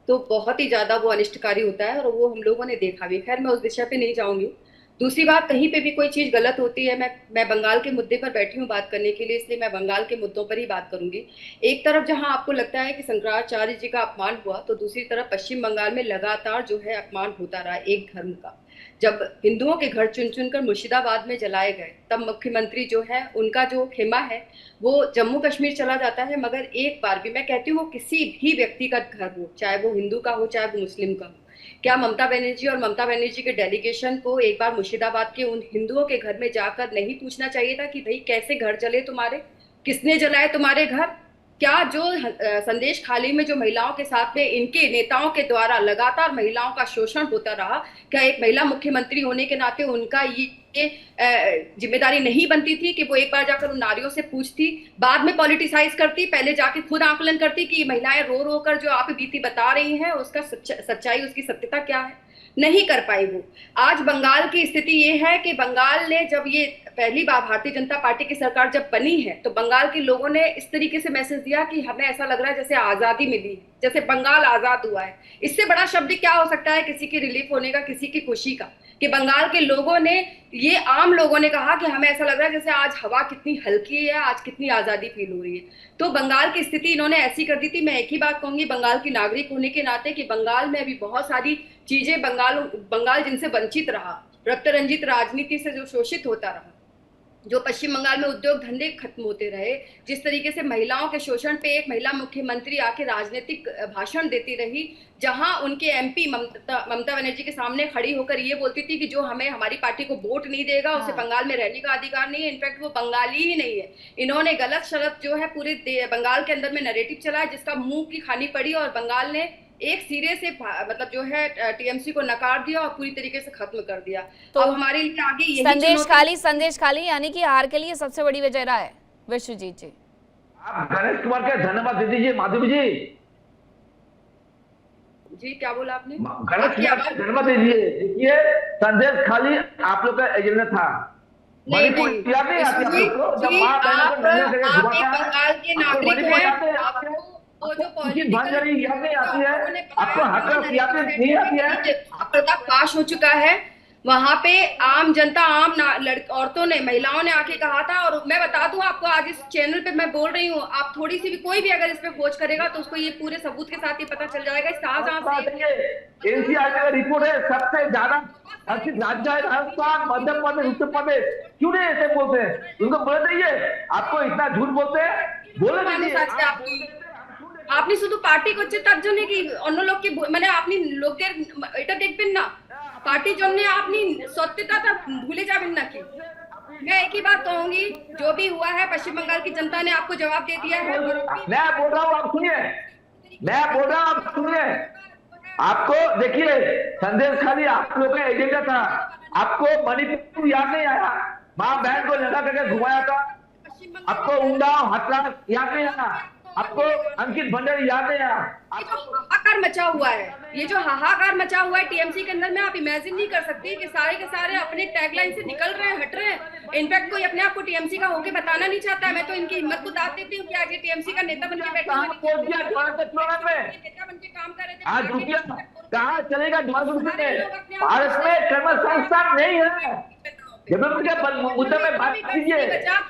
तो बहुत ही ज्यादा वो अनिष्टकारी होता है, और वो हम लोगों ने देखा भी। खैर, मैं उस विषय पे नहीं जाऊंगी। दूसरी बात, कहीं पे भी कोई चीज गलत होती है, मैं बंगाल के मुद्दे पर बैठी हूँ बात करने के लिए, इसलिए मैं बंगाल के मुद्दों पर ही बात करूंगी। एक तरफ जहां आपको लगता है कि शंकराचार्य जी का अपमान हुआ, तो दूसरी तरफ पश्चिम बंगाल में लगातार जो है अपमान होता रहा एक धर्म का। जब हिंदुओं के घर चुन चुनकर मुर्शिदाबाद में जलाए गए, तब मुख्यमंत्री जो है, उनका जो खेमा है वो जम्मू कश्मीर चला जाता है, मगर एक बार भी, मैं कहती हूँ वो किसी भी व्यक्ति का घर हो, चाहे वो हिंदू का हो चाहे वो मुस्लिम का हो, क्या ममता बनर्जी और ममता बनर्जी के डेलीगेशन को एक बार मुर्शिदाबाद के उन हिंदुओं के घर में जाकर नहीं पूछना चाहिए था कि भाई कैसे घर जले तुम्हारे, किसने जलाए तुम्हारे घर? क्या जो संदेश खाली में जो महिलाओं के साथ में इनके नेताओं के द्वारा लगातार महिलाओं का शोषण होता रहा, क्या एक महिला मुख्यमंत्री होने के नाते उनका ये जिम्मेदारी नहीं बनती थी कि वो एक बार जाकर उन नारियों से पूछती, बाद में पॉलिटिसाइज करती, पहले जाके खुद आकलन करती कि महिलाएं रो रो कर जो आप बीती बता रही हैं उसका सच्चाई, उसकी सत्यता क्या है? नहीं कर पाई वो। आज बंगाल की स्थिति ये है कि बंगाल ने जब ये पहली बार भारतीय जनता पार्टी की सरकार जब बनी है, तो बंगाल के लोगों ने इस तरीके से मैसेज दिया कि हमें ऐसा लग रहा है जैसे आजादी मिली है, जैसे बंगाल आजाद हुआ है। इससे बड़ा शब्द क्या हो सकता है किसी की रिलीफ होने का, किसी की खुशी का, कि बंगाल के लोगों ने, ये आम लोगों ने कहा कि हमें ऐसा लग रहा है जैसे आज हवा कितनी हल्की है, आज कितनी आजादी फील हो रही है। तो बंगाल की स्थिति इन्होंने ऐसी कर दी थी। मैं एक ही बात कहूंगी बंगाल की नागरिक होने के नाते कि बंगाल में अभी बहुत सारी चीजें, बंगाल जिनसे वंचित रहा, रक्त रंजित राजनीति से जो शोषित होता रहा, जो पश्चिम बंगाल में उद्योग धंधे खत्म होते रहे, जिस तरीके से महिलाओं के शोषण पे एक महिला मुख्यमंत्री आके राजनीतिक भाषण देती रही, जहां उनके एमपी ममता बनर्जी के सामने खड़ी होकर ये बोलती थी कि जो हमें हमारी पार्टी को वोट नहीं देगा उसे बंगाल में रहने का अधिकार नहीं है, इनफैक्ट वो बंगाली ही नहीं है। इन्होंने गलत शरत जो है पूरे बंगाल के अंदर में नैरेटिव चला है, जिसका मुंह की खानी पड़ी, और बंगाल ने एक सिरे से मतलब जो है टीएमसी को नकार दिया और पूरी तरीके से खत्म कर दिया। तो अब हमारे लिए आगे यही संदेश खाली यानी कि हार के लिए सबसे बड़ी वजह रहा है। विश्वजीत जी, आप गणेश कुमार के धन्यवाद दे दीजिए। माधवी जी क्या बोला आपने? गणेश कुमार के धन्यवाद दीजिए। देखिए, संदेश खाली आप लोग का एजेंडा था। मणिपुर याद नहीं आती आप लोग को? जब मां बहनों को नंगे करके घुमाता है, बंगाल के नागरिक हैं, वो जो पॉलिटिकल याद नहीं आती है आपको, हक याद नहीं आती है। पास हो चुका है, वहां पे आम जनता, आम औरतों ने, महिलाओं ने आके कहा था। और मैं बता दूं आपको, आज इस चैनल पे मैं बोल रही हूँ, आप थोड़ी सी भी, कोई भी अगर इस पे खोज करेगा तो उसको ये पूरे सबूत के साथ ही पता चल जाएगा। एनसीआर का रिपोर्ट है, सबसे ज्यादा राज्य है राजस्थान, मध्य प्रदेश, उत्तर प्रदेश। क्यों नहीं ऐसे बोलते हैं? उनको बोले चाहिए, आपको इतना झूठ बोलते हैं, बोले আপনি শুধু পার্টি করছে তার জন্য কি অন্য লোককে, মানে আপনি লোকের এটা দেখবেন না, পার্টির জন্য আপনি সত্যতাটা ভুলে যাবেন নাকি? मैं एक ही बात कहूंगी, जो भी हुआ है पश्चिम बंगाल की जनता ने आपको जवाब दे दिया है। मैं बोल रहा हूँ, आप सुनिए, मैं बोल रहा हूँ, आप सुनिए। आपको देखिए, संदेश खाली आप लोग का एजेंडा था। आपको मणिपुर याद नहीं आया? माँ बहन को लगा करके घुमाया था। आपको उन्नाव, हथरास याद नहीं आया? आपको अंकित भंडारी याद नहीं आया? ये जो हाहाकार मचा हुआ है, ये जो हाहाकार मचा हुआ है टीएमसी के अंदर में, आप इमेजिन नहीं कर सकती कि सारे के सारे अपने टैगलाइन से निकल रहे हैं, हट रहे हैं। इनफैक्ट कोई अपने आप को टीएमसी का होके बताना नहीं चाहता है। मैं तो इनकी हिम्मत को दाद देती हूँ कि आज ये टीएमसी का नेता बन के बैठे हैं, नेता बन के काम कर रहे थे। आज रुपया कहाँ चलेगा? भारत में कर्म संस्थान नहीं है। मुद्दे में बात कीजिए,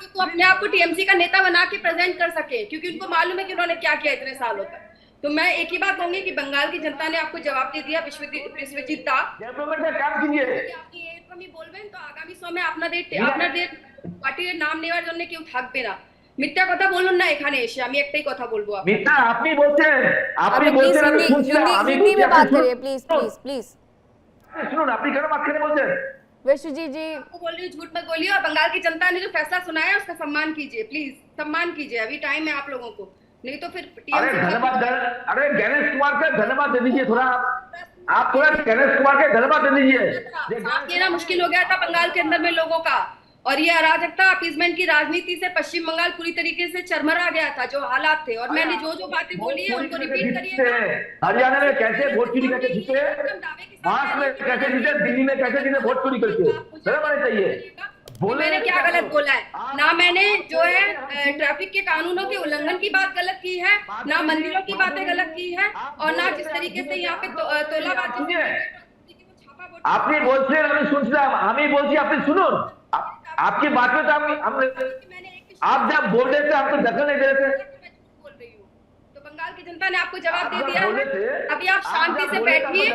तो अपने आप को टीएमसी का नेता बना के प्रेजेंट कर सके, क्योंकि उनको मालूम है कि उन्होंने क्या किया इतने सालों तक। तो मैं एक ही बात कहूंगी कि बंगाल की जनता ने आपको जवाब दे दिया। विश्वजीत दा, डेवलपमेंट का काम कीजिए। আপনি এরকমই বলবেন তো আগামী সময়ে আপনাদের পার্টির নাম নেওয়ার জন্য কেউ থাকবে না। মিথ্যা কথা বলুন না এখানে এসে। আমি একটাই কথা বলবো, মিথ্যা আপনি বলছেন, আপনি প্লিজ বলছেন, हिंदी में बात करिए, प्लीज प्लीज प्लीज। শুনুন, আপনি কেন মাঝখানে বলছেন? विश्वजीत जी, आपको बोल रही हूँ, झूठ मत बोलिए, और बंगाल की जनता ने जो फैसला सुनाया उसका सम्मान कीजिए, प्लीज सम्मान कीजिए, अभी टाइम है आप लोगों को, नहीं तो फिर अरे टीएमसी धन्यवाद, अरे गणेश कुमार का धन्यवाद दे दीजिए थोड़ा, आप थोड़ा गणेश कुमार के धन्यवाद दे दीजिए। सांस लेना मुश्किल हो गया था बंगाल के अंदर में लोगों का, और ये अराजकता अपीजमेंट की राजनीति से पश्चिम बंगाल पूरी तरीके से चरमरा गया था, जो हालात थे, और मैंने जो जो बातें बोली है उनको रिपीट करिएगा। हरियाणा में कैसे वोट चोरी करके जीते, महाराष्ट्र में कैसे जीते, दिल्ली में कैसे जीते वोट चोरी करके, शर्म आनी चाहिए। मैंने क्या गलत बोला है? ना मैंने जो है ट्रैफिक के कानूनों के उल्लंघन की बात गलत की है, ना मंदिरों की बातें गलत की है, और ना जिस तरीके से यहाँ पे तोलाबाजी আপনি বলছেন আমি শুনছিলাম, আমি বলছি আপনি শুনুন, आपकी बात में तो आप जब बोल रहे थे आप तो दखल नहीं दे रहे थे। बोल रही हूँ तो बंगाल की जनता ने आपको जवाब दे दिया है, अभी आप शांति से बैठिए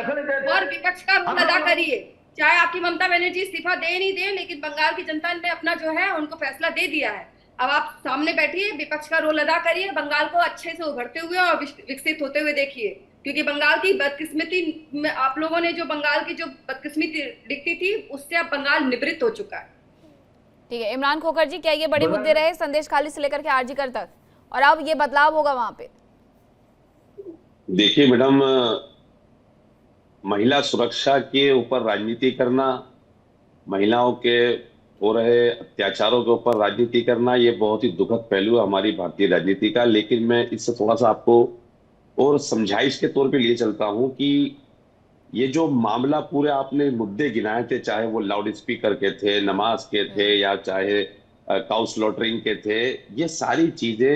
और विपक्ष का रोल अदा करिए, चाहे आपकी ममता बनर्जी इस्तीफा दे नहीं दे, लेकिन बंगाल की जनता ने अपना जो है उनको फैसला दे दिया है। अब आप सामने बैठिए, विपक्ष का रोल अदा करिए, बंगाल को अच्छे से उभरते हुए और विकसित होते हुए देखिए, क्योंकि बंगाल की बदकिस्मती में आप लोगों ने जो बंगाल की जो बदकिस्मती दिखती थी उससे अब बंगाल निवृत्त हो चुका है। ठीक है इमरान खोखर जी, क्या ये बड़े मुद्दे रहे संदेश खाली से लेकर के आरजीकर तक, और अब ये बदलाव होगा वहां पे? देखिए मैडम, महिला सुरक्षा के ऊपर राजनीति करना, महिलाओं के हो रहे अत्याचारों के ऊपर राजनीति करना, ये बहुत ही दुखद पहलू है हमारी भारतीय राजनीति का। लेकिन मैं इससे थोड़ा सा आपको और समझाइश के तौर पे लिए चलता हूं कि ये जो मामला पूरे आपने मुद्दे गिनाए थे, चाहे वो लाउड स्पीकर के थे, नमाज के थे, या चाहे काउ स्लॉटरिंग के थे, ये सारी चीजें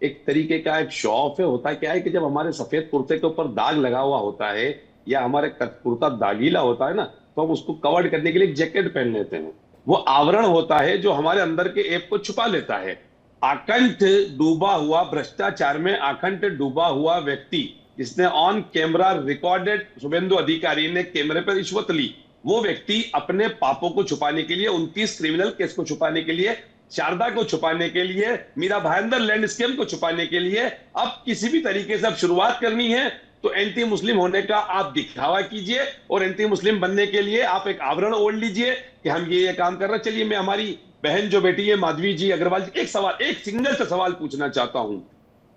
एक तरीके का एक शो ऑफ है। होता क्या है कि जब हमारे सफेद कुर्ते के ऊपर दाग लगा हुआ होता है या हमारे कुर्ता दागीला होता है ना, तो हम उसको कवर करने के लिए एक जैकेट पहन लेते हैं। वो आवरण होता है जो हमारे अंदर के ऐप को छुपा लेता है। आकंठ डूबा हुआ, भ्रष्टाचार में आकंठ डूबा हुआ व्यक्ति जिसने ऑन कैमरा रिकॉर्डेड, शुभेंदु अधिकारी ने कैमरे पर रिश्वत ली, वो व्यक्ति अपने पापों को छुपाने के लिए, 29 क्रिमिनल केस को छुपाने के लिए, शारदा को छुपाने के लिए, मीरा भाईंदर लैंड स्कैम को छुपाने के लिए, अब किसी भी तरीके से अब शुरुआत करनी है तो एंटी मुस्लिम होने का आप दिखावा कीजिए, और एंटी मुस्लिम बनने के लिए आप एक आवरण ओढ़ लीजिए कि हम ये काम कर रहे हैं। चलिए, मैं हमारी बहन जो बेटी है माधवी जी अग्रवाल जी, एक सवाल, एक सिंगल सा सवाल पूछना चाहता हूं।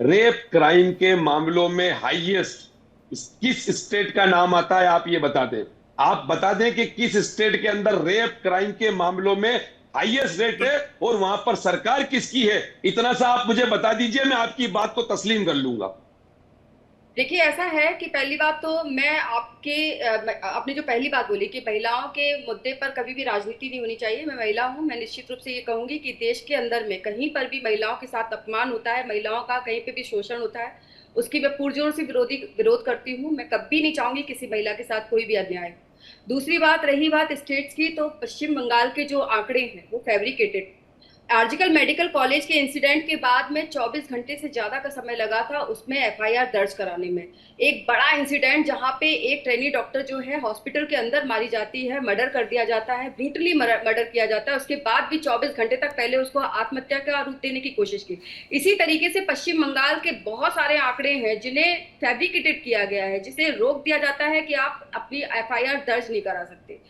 रेप क्राइम के मामलों में हाईएस्ट किस स्टेट का नाम आता है, आप ये बता दें। आप बता दें कि किस स्टेट के अंदर रेप क्राइम के मामलों में हाईएस्ट रेट है और वहां पर सरकार किसकी है। इतना सा आप मुझे बता दीजिए, मैं आपकी बात को तस्लीम कर लूंगा। देखिए, ऐसा है कि पहली बात तो मैं आपने जो पहली बात बोली कि महिलाओं के मुद्दे पर कभी भी राजनीति नहीं होनी चाहिए, मैं महिला हूं, मैं निश्चित रूप से ये कहूंगी कि देश के अंदर में कहीं पर भी महिलाओं के साथ अपमान होता है, महिलाओं का कहीं पे भी शोषण होता है, उसकी मैं पुरजोर से विरोध करती हूँ। मैं कभी नहीं चाहूंगी किसी महिला के साथ कोई भी अन्याय। दूसरी बात, रही बात स्टेट्स की, तो पश्चिम बंगाल के जो आंकड़े हैं वो फैब्रिकेटेड। आर्जिकल मेडिकल कॉलेज के इंसिडेंट के बाद में 24 घंटे से ज्यादा का समय लगा था उसमें एफआईआर दर्ज कराने में। एक बड़ा इंसिडेंट जहां पे एक ट्रेनी डॉक्टर जो है हॉस्पिटल के अंदर मारी जाती है, मर्डर कर दिया जाता है, ब्रूटली मर्डर किया जाता है, उसके बाद भी 24 घंटे तक पहले उसको आत्महत्या का रूप देने की कोशिश की। इसी तरीके से पश्चिम बंगाल के बहुत सारे आंकड़े हैं जिन्हें फैब्रिकेटेड किया गया है, जिसे रोक दिया जाता है कि आप अपनी एफआईआर दर्ज नहीं करा सकते।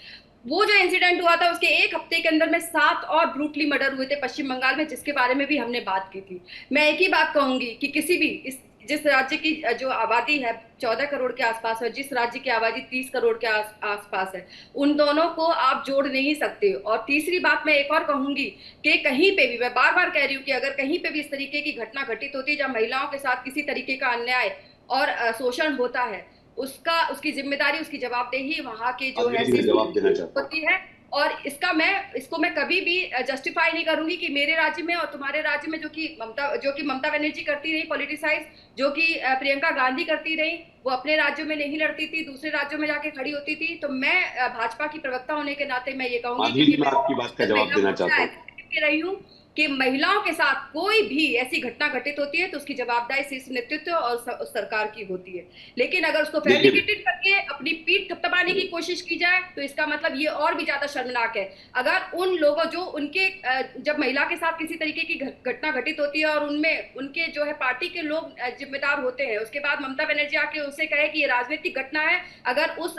वो जो इंसिडेंट हुआ था उसके एक हफ्ते के अंदर में 7 और ब्रूटली मर्डर हुए थे पश्चिम बंगाल में, जिसके बारे में भी हमने बात की थी। मैं एक ही बात कहूंगी कि किसी भी जिस राज्य की जो आबादी है 14 करोड़ के आसपास है, जिस राज्य की आबादी 30 करोड़ के आसपास है, उन दोनों को आप जोड़ नहीं सकते। और तीसरी बात मैं एक और कहूंगी कि कहीं पे भी, मैं बार बार कह रही हूँ कि अगर कहीं पे भी इस तरीके की घटना घटित होती है जहाँ महिलाओं के साथ किसी तरीके का अन्याय और शोषण होता है, उसकी जिम्मेदारी, उसकी जवाबदेही वहां के जो है जवाब देना चाहता होती है। और इसको मैं कभी भी जस्टिफाई नहीं करूंगी कि मेरे राज्य में और तुम्हारे राज्य में जो कि ममता बनर्जी करती रही पॉलिटिसाइज, जो कि प्रियंका गांधी करती रही, वो अपने राज्यों में नहीं लड़ती थी, दूसरे राज्यों में जाके खड़ी होती थी। तो मैं भाजपा की प्रवक्ता होने के नाते मैं ये कहूंगी कि मैं आपकी बात का जवाब देना चाहता हूं रही हूँ, कि महिलाओं के साथ कोई भी ऐसी घटना घटित होती है तो उसकी जवाबदारी शीर्ष नेतृत्व और सरकार की होती है। लेकिन अगर उसको फैब्रिकेटेड करके अपनी पीठ थपथपाने की कोशिश की जाए तो इसका मतलब ये और भी ज्यादा शर्मनाक है। अगर उन लोगों जो उनके जब महिला के साथ किसी तरीके की घटना घटित होती है और उनमें उनके जो है पार्टी के लोग जिम्मेदार होते हैं, उसके बाद ममता बनर्जी आके उससे कहे कि ये राजनीतिक घटना है, अगर उस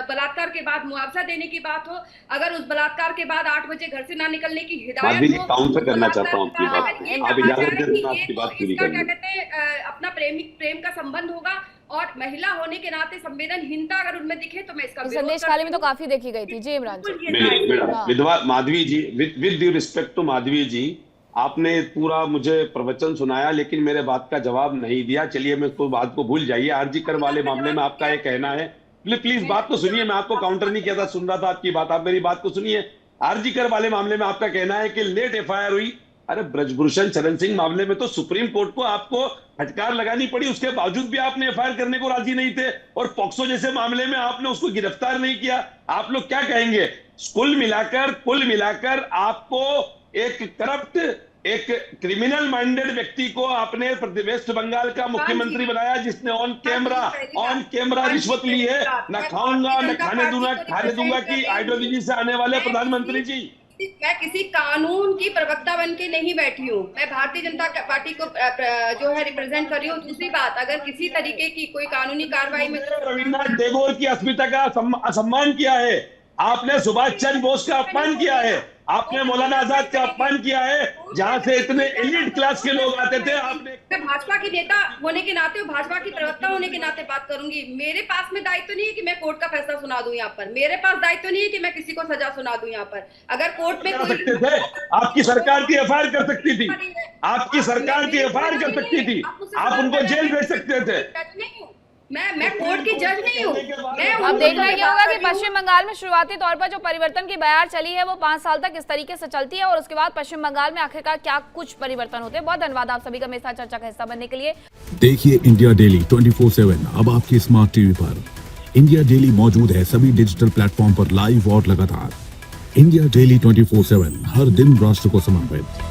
बलात्कार के बाद मुआवजा देने की बात हो, अगर उस बलात्कार के बाद 8 बजे घर से ना निकलने की हिदायत हो, करना चाहता हूं आपकी बात, आप इजाजत दें तो आपकी बात पूरी क्या करूंगा। कहते हैं अपना प्रेम का संबंध होगा और महिला होने के नाते संवेदनहीनता अगर उनमें दिखे तो मैं इसका तो संदेश खाली में तो काफी देखी गई थी। जी इमरान जी। विधवा Madhavi ji, with due respect to Madhavi ji, आपने पूरा मुझे प्रवचन सुनाया लेकिन मेरे बात का जवाब नहीं दिया। चलिए मैं तो बात को भूल जाइए। आरजी कर वाले मामले में आपका ये कहना है, प्लीज बात तो सुनिए, मैं आपको काउंटर नहीं किया था, सुन रहा था आपकी बात, आप मेरी बात को सुनिए। आरजी कर वाले मामले में आपका कहना है कि लेट एफआईआर हुई। अरे ब्रजभूषण शरण सिंह मामले में तो सुप्रीम कोर्ट को आपको फटकार लगानी पड़ी, उसके बावजूद भी आपने एफआईआर करने को राजी नहीं थे, और पॉक्सो जैसे मामले में आपने उसको गिरफ्तार नहीं किया। आप लोग क्या कहेंगे? कुल मिलाकर आपको एक करप्ट, एक क्रिमिनल माइंडेड व्यक्ति को आपने वेस्ट बंगाल का मुख्यमंत्री बनाया, जिसने ऑन कैमरा रिश्वत ली है। न खाऊंगा न खाने दूंगा की आइडियोलॉजी से आने वाले प्रधानमंत्री जी। मैं किसी कानून की प्रवक्ता बन के नहीं बैठी हूँ, मैं भारतीय जनता पार्टी को जो है रिप्रेजेंट कर रही हूँ। दूसरी बात, अगर किसी तरीके की कोई कानूनी कार्रवाई में रविन्द्रनाथ टैगोर की अस्मिता का असम्मान किया है, आपने सुभाष चंद्र बोस का अपमान किया है, आपने मौलाना आजाद का अपमान किया है, जहां से इतने एलिट क्लास के लोग आते थे। आपने मैं भाजपा की नेता होने के नाते और भाजपा की प्रवक्ता होने के नाते बात करूंगी। मेरे पास में दायित्व नहीं है कि मैं कोर्ट का फैसला सुना दूं यहाँ पर, मेरे पास दायित्व नहीं है कि मैं किसी को सजा सुना दूं यहाँ पर। अगर कोर्ट में कर सकते थे, आपकी सरकार की एफआईआर कर सकती थी, आपकी सरकार की एफआईआर कर सकती थी, आप उनको जेल भेज सकते थे। मैं कोर्ट की जज नहीं हूँ। अब देखना ये होगा कि पश्चिम बंगाल में शुरुआती तौर पर जो परिवर्तन की बयार चली है वो 5 साल तक इस तरीके से चलती है, और उसके बाद पश्चिम बंगाल में आखिरकार क्या कुछ परिवर्तन होते हैं। बहुत धन्यवाद आप सभी का मेरे साथ चर्चा का हिस्सा बनने के लिए। देखिए इंडिया डेली 24/7 अब आपकी स्मार्ट टीवी पर। इंडिया डेली मौजूद है सभी डिजिटल प्लेटफॉर्म पर लाइव और लगातार। इंडिया डेली 24/7 हर दिन राष्ट्र को समर्पित।